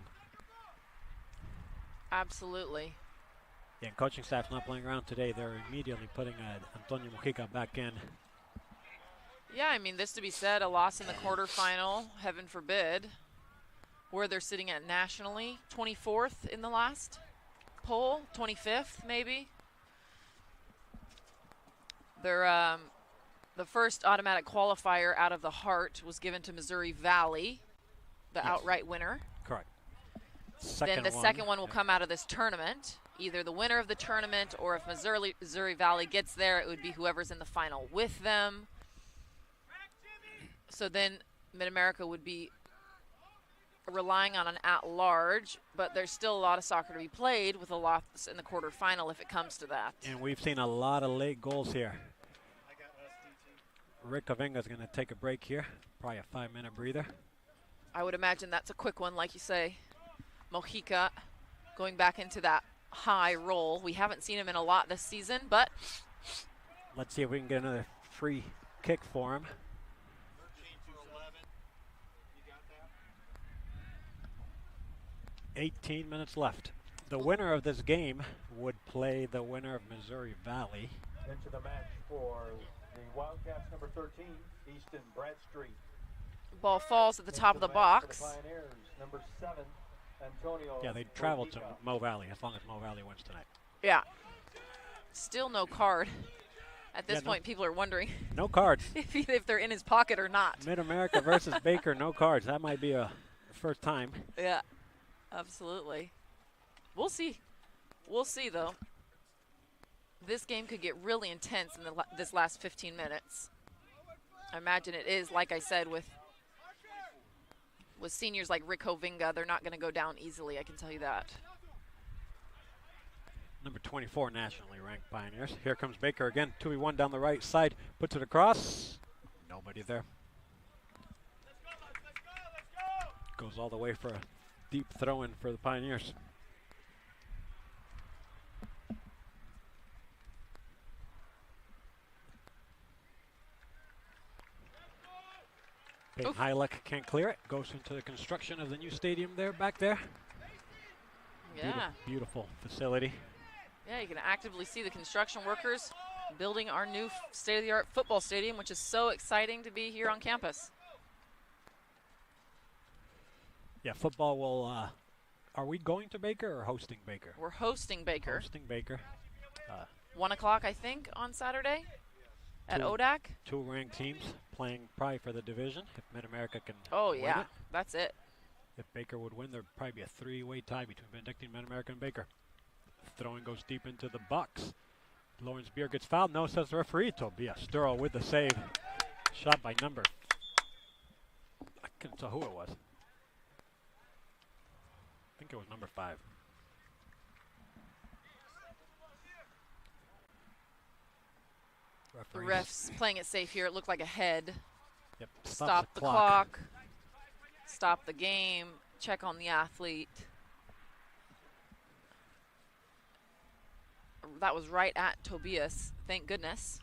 Absolutely. Yeah, and coaching staff's not playing around today. They're immediately putting Antonio Mojica back in. Yeah, I mean, this to be said, a loss in the quarterfinal, heaven forbid, where they're sitting at nationally, 24th in the last poll, 25th maybe. They're the first automatic qualifier out of the Heart was given to Missouri Valley, the outright winner. Correct. Then the second one will come out of this tournament. Either the winner of the tournament, or if Missouri Valley gets there, it would be whoever's in the final with them. So then Mid-America would be relying on an at-large, but there's still a lot of soccer to be played with a loss in the quarterfinal if it comes to that. And we've seen a lot of late goals here. Rick Kovinga's going to take a break here, probably a 5-minute breather. I would imagine that's a quick one, like you say. Mojica going back into that high roll. We haven't seen him in a lot this season, but let's see if we can get another free kick for him. 18 minutes left. The winner of this game would play the winner of Missouri Valley. Into the match for the Wildcats, number 13, Easton Bradstreet. Ball falls at the top of the box. For the Pioneers, number 7, Antonio. Yeah, they traveled to Mo Valley as long as Mo Valley wins tonight. Yeah. Still no card. At this point, people are wondering no cards if they're in his pocket or not. Mid-America versus Baker, no cards. That might be a first time. Yeah, absolutely. We'll see. We'll see, though. This game could get really intense in this last 15 minutes. I imagine it is, like I said, with seniors like Rick Kovinga, they're not going to go down easily, I can tell you that. Number 24 nationally ranked Pioneers. Here comes Baker again, 2v1 down the right side, puts it across. Nobody there. Goes all the way for a deep throw-in for the Pioneers. Peyton Heileck can't clear it. Goes into the construction of the new stadium there, back there. Yeah. Beautiful facility. Yeah, you can actively see the construction workers building our new state-of-the-art football stadium, which is so exciting to be here on campus. Yeah, football will, are we going to Baker or hosting Baker? We're hosting Baker. Hosting Baker. 1 o'clock, I think, on Saturday at ODAC. 2 ranked teams playing probably for the division if Mid-America can win it. That's it. If Baker would win, there'd probably be a 3-way tie between Benedictine, Mid-America, and Baker. Throwing goes deep into the box. Lawrence Beer gets fouled. No, says the referee. Tobias Sturl with the save. Shot by number. I couldn't tell who it was. I think it was number 5. The ref's playing it safe here. It looked like a head. Yep. Stop the clock. Stop the game. Check on the athlete. That was right at Tobias, thank goodness.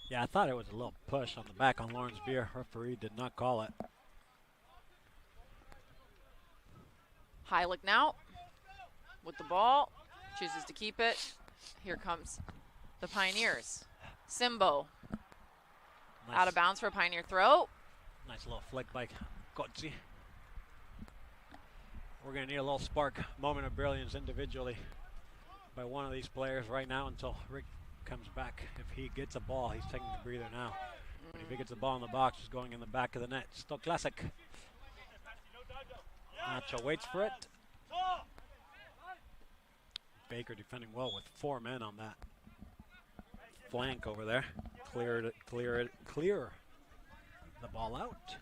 Yeah, I thought it was a little push on the back on Lawrence Beer. Referee did not call it. Heileck now with the ball. Chooses to keep it. Here comes the Pioneers. Simbo. Nice. Out of bounds for a Pioneer throw. Nice little flick by Kotzi. We're going to need a little spark, moment of brilliance individually by one of these players right now until Rick comes back. If he gets a ball, he's taking a breather now. But if he gets a ball in the box, he's going in the back of the net. Still classic. Nacho waits for it. Baker defending well with 4 men on that flank over there. Clear the ball out.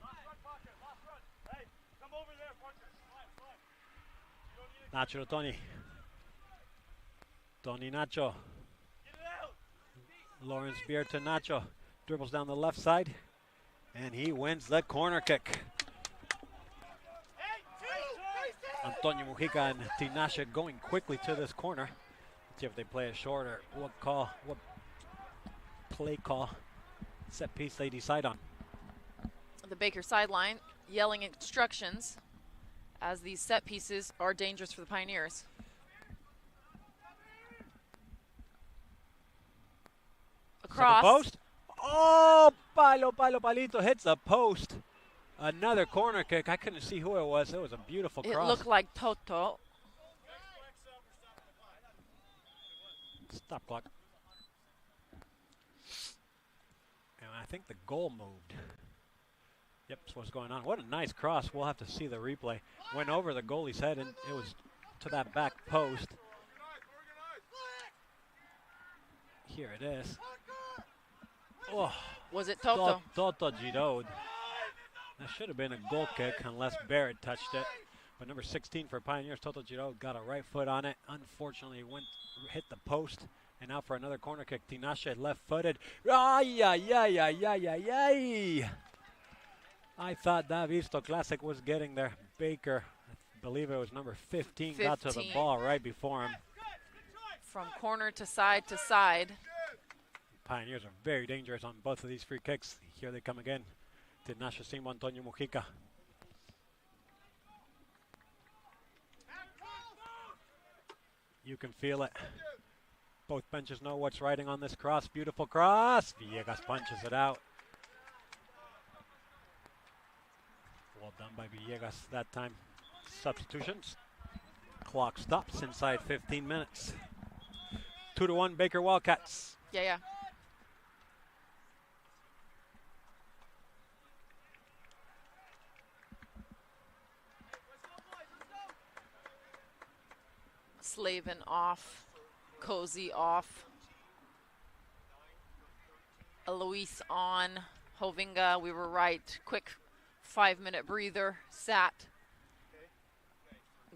Nacho to Tourney. Tourney Nacho. Lawrence Beer to Nacho. Dribbles down the left side. And he wins the corner kick. Antonio Mujica and Tinashe going quickly to this corner. Let's see if they play it short or what play call, set piece they decide on. The Baker sideline yelling instructions as these set pieces are dangerous for the Pioneers. Across. The post. Oh, palito hits the post. Another corner kick. I couldn't see who it was. It was a beautiful cross. It looked like Toto. Stop clock. And I think the goal moved. Yep, that's what's going on. What a nice cross. We'll have to see the replay. Went over the goalie's head, and it was to that back post. Here it is. Oh, was it Toto? Toto Giroud. That should have been a goal kick unless Barrett touched it. But number 16 for Pioneers, Toto Giroud, got a right foot on it. Unfortunately, hit the post. And now for another corner kick. Tinashe left-footed. Ay, ay, ay, ay, ay, ay, ay. I thought Davisto Classic was getting there. Baker, I believe it was number 15, got to the ball right before him. From corner to side to side. Pioneers are very dangerous on both of these free kicks. Here they come again. Tinashe Simo, Antonio Mujica. You can feel it. Both benches know what's riding on this cross. Beautiful cross. Villegas punches it out. Well done by Villegas that time. Substitutions. Clock stops inside 15 minutes. 2-1 Baker Wildcats. Yeah. Slavin off. Cozy off. Eloise on. Hovinga, we were right. Quick 5-minute breather. Sat.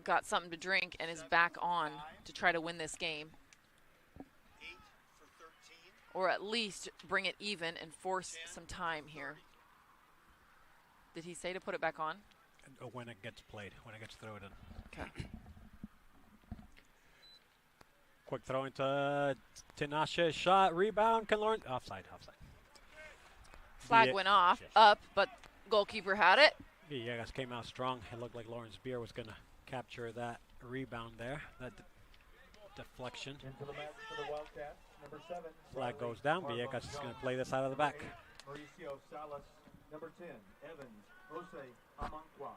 Got something to drink and is back on to try to win this game. Or at least bring it even and force some time here. Did he say to put it back on? When it gets played, when it gets thrown in. Okay. Quick throw into Tinashe, shot, rebound, can Lawrence, offside. Flag went off, up, but goalkeeper had it. Villegas came out strong. It looked like Lawrence Beer was going to capture that rebound there, that deflection. Into the match for the Wildcats, number 7. Flag goes down. Villegas is going to play this out of the back. Mauricio Salas, number 10. Evans, Jose Amankwa.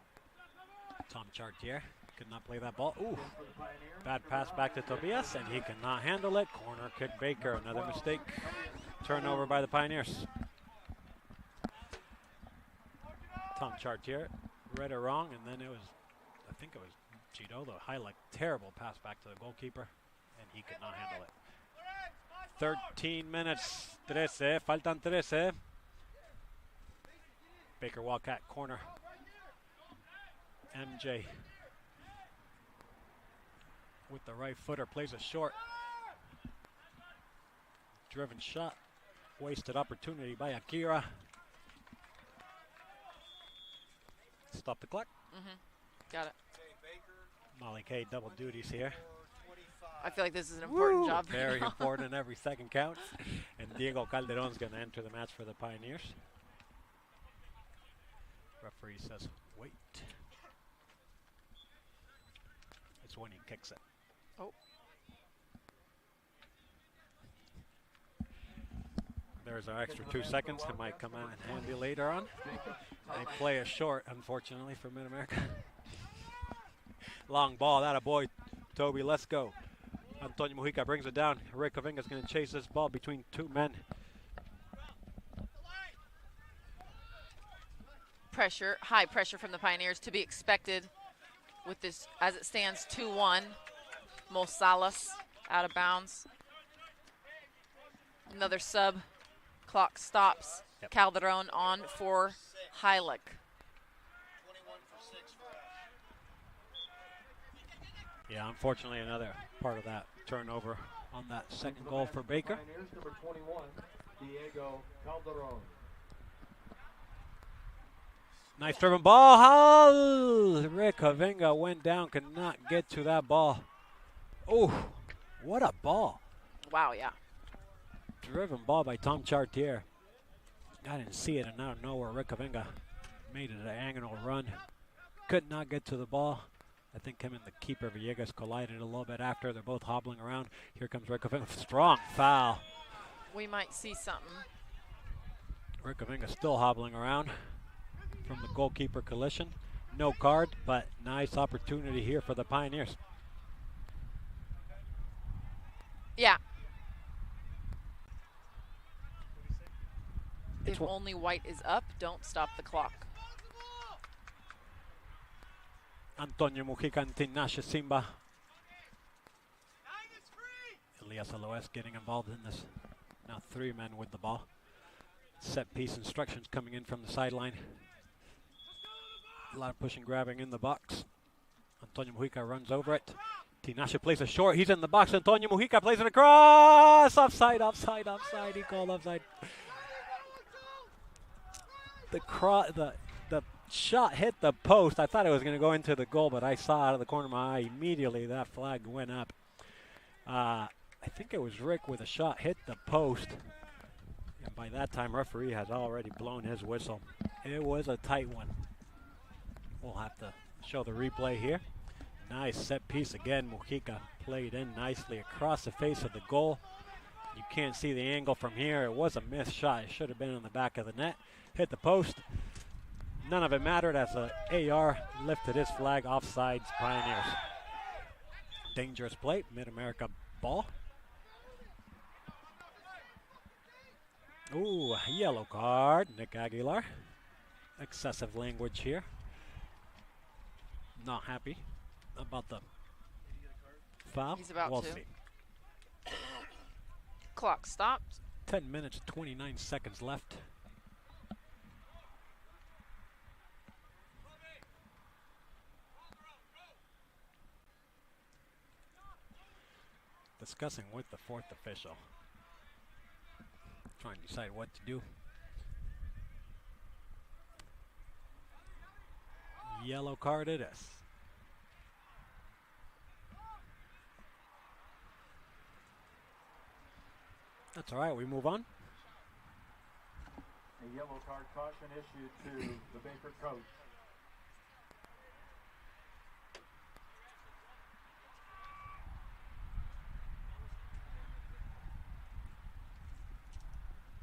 Tom Chartier could not play that ball. Ooh, bad pass back to Tobias, and he cannot handle it. Corner kick Baker, another mistake. Turnover by the Pioneers. Tom Chartier read it wrong, and then it was, I think it was Gito, the highlight. Terrible pass back to the goalkeeper, and he could not handle it. 13 minutes, 13, faltan 13. Baker Wildcat corner. MJ with the right footer plays it short. Driven shot. Wasted opportunity by Akira. Stop the clock. Got it. Molly Kay double duties here. I feel like this is an important job. Very important. Every second counts. And Diego Calderon's going to enter the match for the Pioneers. Referee says, wait. It's when he kicks it. Oh. There's our extra 2 seconds. It might come out handy later on. They play us short, unfortunately, for Mid-America. Long ball, that a boy. Toby, let's go. Antonio Mujica brings it down. Rick Kavinga's going to chase this ball between 2 men. Pressure, high pressure from the Pioneers to be expected with this, as it stands 2-1. Mo Salas out of bounds. Another sub. Clock stops. Yep. Calderon on for Heilig. Yeah, unfortunately, another part of that turnover on that second goal for Baker. Pioneers, number 21, Diego Calderon. Nice driven ball. Rick Kavinga went down, could not get to that ball. Oh, what a ball. Wow, yeah. Driven ball by Tom Chartier. I didn't see it, and out of nowhere, Rick Kavinga made it an diagonal run. Could not get to the ball. I think him and the keeper, Villegas, collided a little bit after. They're both hobbling around. Here comes Rick Kavinga. Strong foul. We might see something. Rick Kavinga still hobbling around from the goalkeeper collision. No card, but nice opportunity here for the Pioneers. Yeah. If only white is up, don't stop the clock. Antonio Mujica and Tinashe Simba. Elias Aloes getting involved in this. Now 3 men with the ball. Set piece instructions coming in from the sideline. A lot of pushing, grabbing in the box. Antonio Mujica runs over it. Tinashe plays it short. He's in the box. Antonio Mujica plays it across. Offside, offside, offside. He called offside. The shot hit the post. I thought it was going to go into the goal, but I saw out of the corner of my eye immediately that flag went up. I think it was Rick with a shot hit the post. And by that time, referee has already blown his whistle. It was a tight one. We'll have to show the replay here. Nice set piece again. Mujica played in nicely across the face of the goal. You can't see the angle from here. It was a missed shot. It should have been in the back of the net. Hit the post. None of it mattered as the AR lifted his flag. Offsides, Pioneers. Dangerous play. Mid-America ball. Ooh, yellow card. Nick Aguilar. Excessive language here. Not happy about the foul. He's about we'll to. see. Clock stopped. 10 minutes, 29 seconds left. Discussing with the 4th official. Trying to decide what to do. Yellow card it is. That's all right, we move on. A yellow card caution issued to the Baker coach.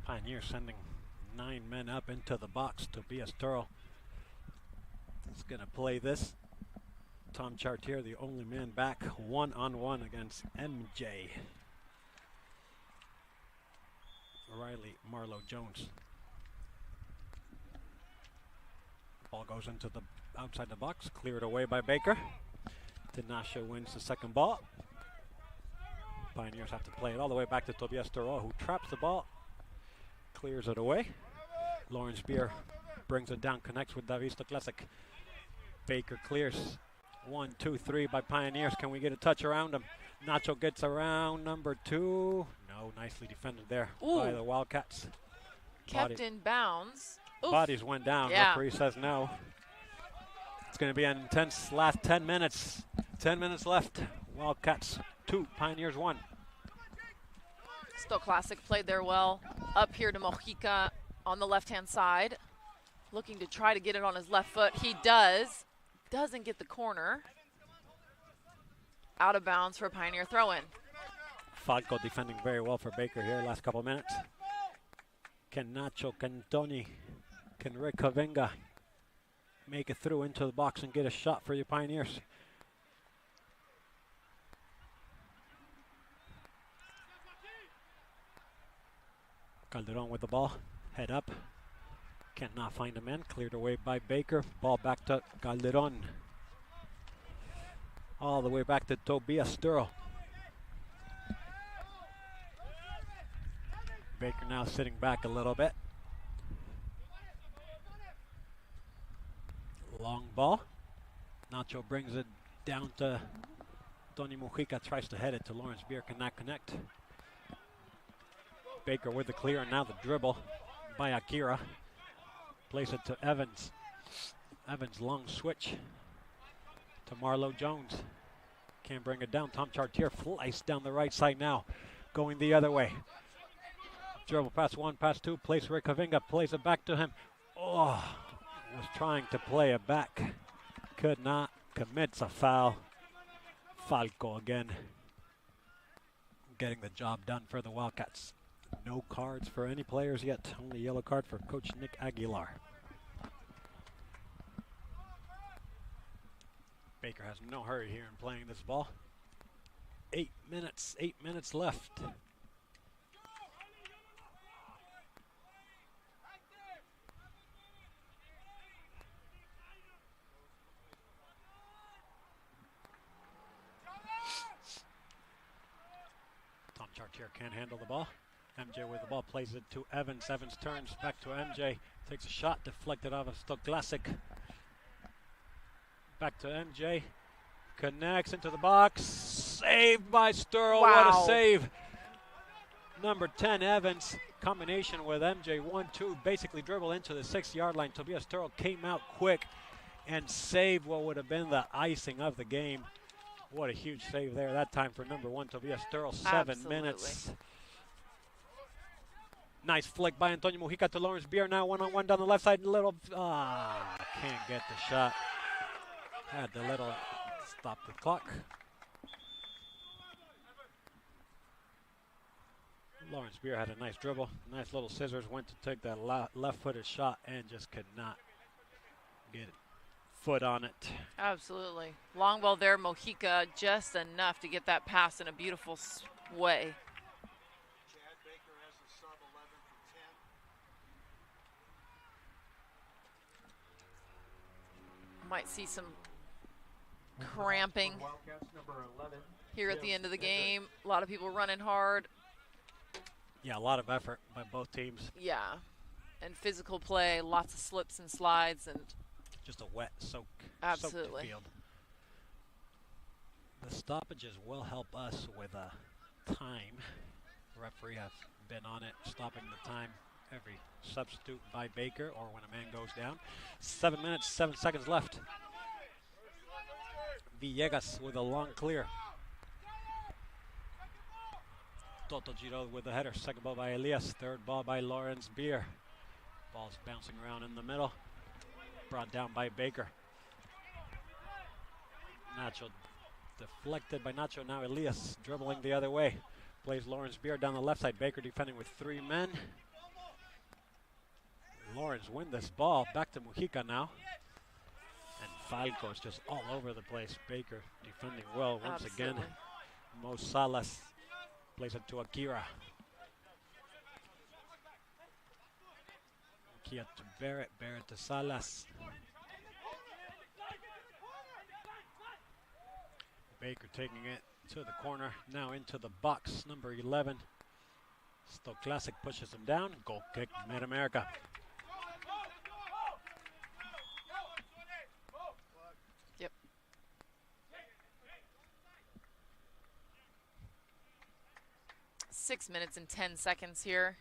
Pioneer sending 9 men up into the box. Tobias Turl is going to play this. Tom Chartier, the only man back, 1-on-1 against MJ. Riley Marlowe Jones. Ball goes into the outside the box, cleared away by Baker. Tinashe wins the second ball. Pioneers have to play it all the way back to Tobias Turl, who traps the ball, clears it away. Lawrence Beer brings it down, connects with Davisto Classic. Baker clears. 1, 2, 3 by Pioneers. Can we get a touch around him? Nacho gets around number 2. No, nicely defended there by the Wildcats. Kept in bounds. Oof. Bodies went down. Yeah. Referee says no. It's going to be an intense last 10 minutes. 10 minutes left. Wildcats 2, Pioneers 1. Still Classic played there well. Up here to Mujica on the left-hand side. Looking to try to get it on his left foot. He does. Doesn't get the corner. Out of bounds for a Pioneer throw-in. Falco defending very well for Baker here last couple of minutes. Can Nacho, can Tourney, can Rick Havenga make it through into the box and get a shot for your Pioneers? Calderon with the ball, head up. Cannot find a man, cleared away by Baker. Ball back to Calderon. All the way back to Tobias Sturl. Baker now sitting back a little bit. Long ball. Nacho brings it down to Tony Mujica, tries to head it to Lawrence Beer, cannot connect. Baker with the clear, and now the dribble by Akira. Plays it to Evans. Evans long switch to Marlo Jones. Can't bring it down. Tom Chartier flies down the right side now, going the other way. Dribble pass one, pass two, plays Rick Havinga, plays it back to him. Oh, was trying to play it back. Could not, commits a foul. Falco again, getting the job done for the Wildcats. No cards for any players yet, only yellow card for Coach Nick Aguilar. Baker has no hurry here in playing this ball. 8 minutes left. Tom Chartier can't handle the ball. MJ with the ball, plays it to Evans. Evans turns back to MJ, takes a shot, deflected off of Stoklasic. Back to MJ, connects into the box, saved by Sturl. Wow. What a save. Number 10, Evans, combination with MJ, 1-2, basically dribble into the 6-yard line. Tobias Sturl came out quick and saved what would have been the icing of the game. What a huge save there, that time for number 1, Tobias Sturl, 7 minutes. Nice flick by Antonio Mujica to Lawrence Beer. Now one-on-one down the left side. Can't get the shot. Had the little stop the clock. Lawrence Beer had a nice dribble. Nice little scissors. Went to take that left-footed shot and just could not get it. Foot on it. Absolutely. Long ball there, Mojica, just enough to get that pass in a beautiful way. Might see some cramping here at the end of the game. A lot of people running hard. Yeah, a lot of effort by both teams. Yeah, and physical play, lots of slips and slides, and just a wet, soaked absolutely. field. The stoppages will help us with time. The referee has been on it, stopping the time. Every substitute by Baker or when a man goes down. 7 minutes, 7 seconds left. Villegas with a long clear. Toto Giro with the header. Second ball by Elias. Third ball by Lawrence Beer. Ball's bouncing around in the middle. Brought down by Baker. Nacho deflected by Nacho. Now Elias dribbling the other way. Plays Lawrence Beer down the left side. Baker defending with 3 men. Lawrence win this ball. Back to Mujica now. And Falco is just all over the place. Baker defending well once again. Mo Salas plays it to Akira. Akira to Barrett. Barrett to Salas. Baker taking it to the corner. Now into the box. Number 11. Stoklasic pushes him down. Goal kick, Mid-America. Yep. 6 minutes and 10 seconds here.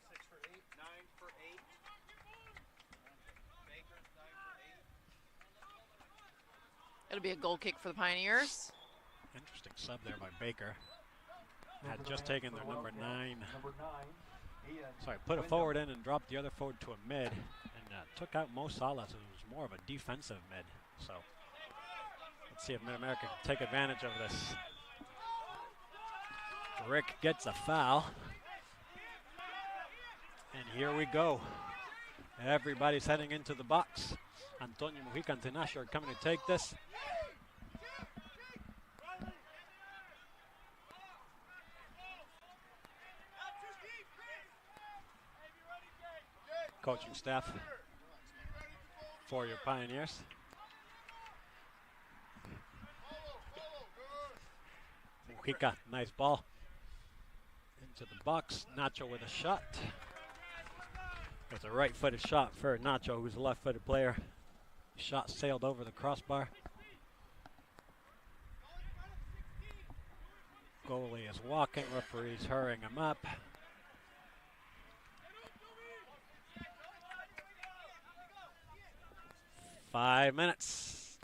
6 for 8, 9 for 8. Baker, 9 for 8. It'll be a goal kick for the Pioneers. Interesting sub there by Baker. Had just taken their number 9. Sorry, put a forward in and dropped the other forward to a mid, and took out Mo Salas, who was more of a defensive mid. So let's see if Mid-America can take advantage of this. Rick gets a foul. And here we go. Everybody's heading into the box. Antonio Mujica and Tinashe are coming to take this. Coaching staff for your Pioneers. Mujica, nice ball. Into the box, Nacho with a shot. It's a right-footed shot for Nacho, who's a left-footed player. Shot sailed over the crossbar. Goalie is walking, referee's hurrying him up. Five minutes.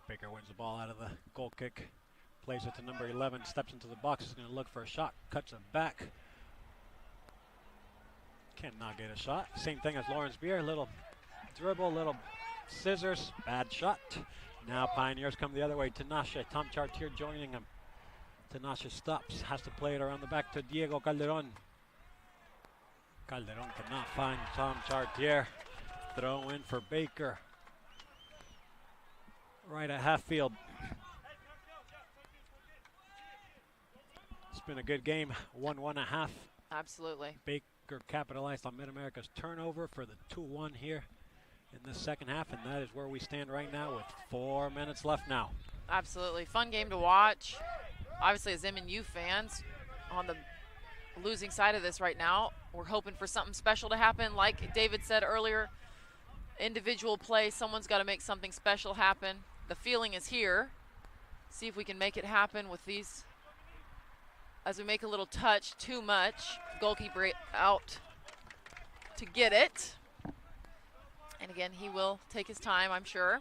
Baker wins the ball out of the goal kick. Plays it to number 11, steps into the box, is going to look for a shot, cuts it back. Cannot get a shot. Same thing as Lawrence Beer, little dribble, little scissors, bad shot. Now Pioneers come the other way. Tinashe, Tom Chartier joining him. Tinashe stops, has to play it around the back to Diego Calderon. Calderon cannot find Tom Chartier. Throw in for Baker. Right at half field. It's been a good game, 1-1.5. Absolutely. Baker capitalized on Mid-America's turnover for the 2-1 here in the second half, and that is where we stand right now with 4 minutes left now. Absolutely. Fun game to watch. Obviously, as MNU fans, on the losing side of this right now, we're hoping for something special to happen. Like David said earlier, individual play, someone's got to make something special happen. The feeling is here. See if we can make it happen with these. As we make a little touch, too much. Goalkeeper out to get it. And again, he will take his time, I'm sure.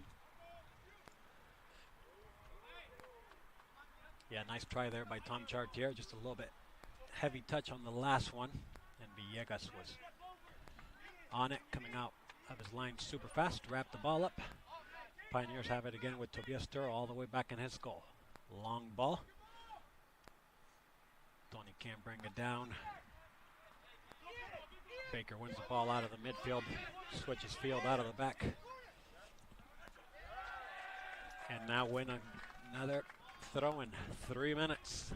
Yeah, nice try there by Tom Chartier. Just a little bit heavy touch on the last one. And Villegas was on it, coming out of his line super fast. Wrapped the ball up. Pioneers have it again with Tobias Sturl all the way back in his goal. Long ball. Tourney can't bring it down. Baker wins the ball out of the midfield, switches field out of the back. And now win another throw in 3 minutes.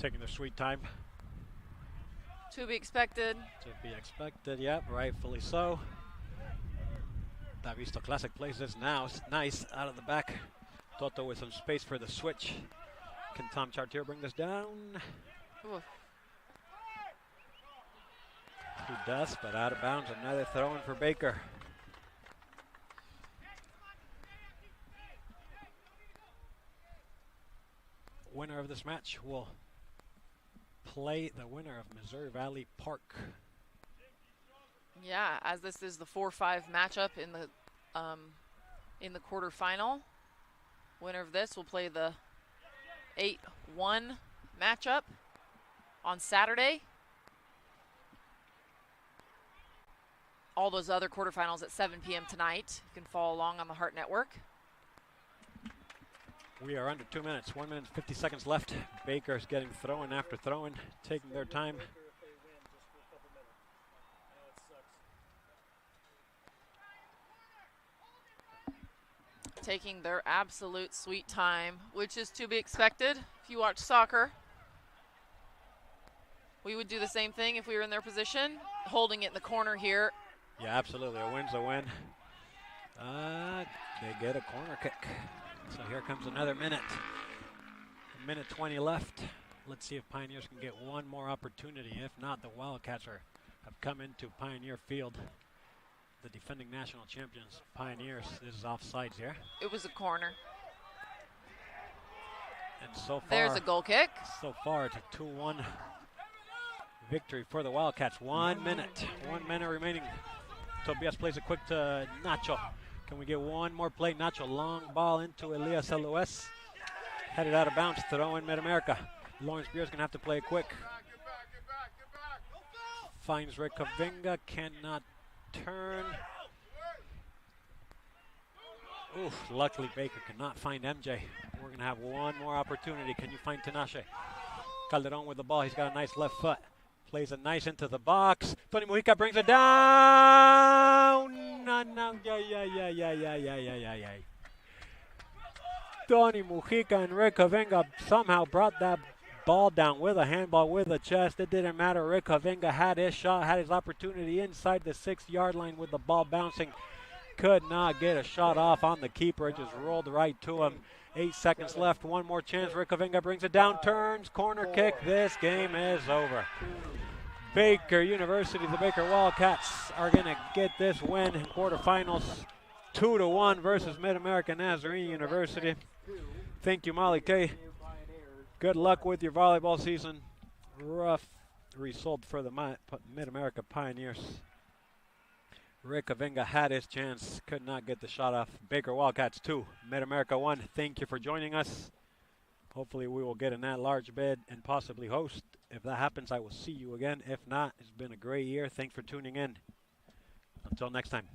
Taking their sweet time. To be expected. To be expected, yep, rightfully so. Davisto Classic plays this now. It's nice out of the back. Toto with some space for the switch. Can Tom Chartier bring this down? Ooh. He does, but out of bounds. Another throw in for Baker. Winner of this match will play the winner of Missouri Valley Park. Yeah, as this is the 4-5 matchup in the quarterfinal. Winner of this will play the 8-1 matchup on Saturday. All those other quarterfinals at 7 p.m. tonight. You can follow along on the Heart Network. We are under 2 minutes, 1 minute, 50 seconds left. Baker's getting throw-in after throw-in, taking their time. Taking their absolute sweet time, which is to be expected if you watch soccer. We would do the same thing if we were in their position, holding it in the corner here. Yeah, absolutely, a win's a win. They get a corner kick. So here comes another minute. A minute 20 left. Let's see if Pioneers can get one more opportunity. If not, the Wildcats have come into Pioneer Field. The defending national champions, Pioneers. This is offsides here. It was a corner. And so far, there's a goal kick. So far, it's a 2-1 victory for the Wildcats. 1 minute. 1 minute remaining. Tobias plays it quick to Nacho. Can we get one more play? Nacho, long ball into Elias Eloes. Headed out of bounds, throw in Mid-America. Lawrence Beer's going to have to play it quick. Finds Rick Kavinga, cannot turn. Oof, luckily Baker cannot find MJ. We're going to have one more opportunity. Can you find Tinashe? Calderon with the ball. He's got a nice left foot. Plays it nice into the box. Tony Mujica brings it down. No. Yeah. Tony Mujica and Rick Kavinga somehow brought that ball down with a handball with a chest. It didn't matter. Rick Kavinga had his shot, had his opportunity inside the 6-yard line with the ball bouncing. Could not get a shot off on the keeper. It just rolled right to him. 8 seconds left. One more chance. Rick Kavinga brings it down, turns, corner kick. This game is over. Baker University, the Baker Wildcats are going to get this win in quarterfinals. 2-1 versus Mid-America Nazarene University. Thank you, Molly K. Good luck with your volleyball season. Rough result for the Mid-America Pioneers. Rick Kavinga had his chance, could not get the shot off. Baker Wildcats 2, Mid-America 1. Thank you for joining us. Hopefully we will get an at-large bid and possibly host. If that happens, I will see you again. If not, it's been a great year. Thanks for tuning in. Until next time.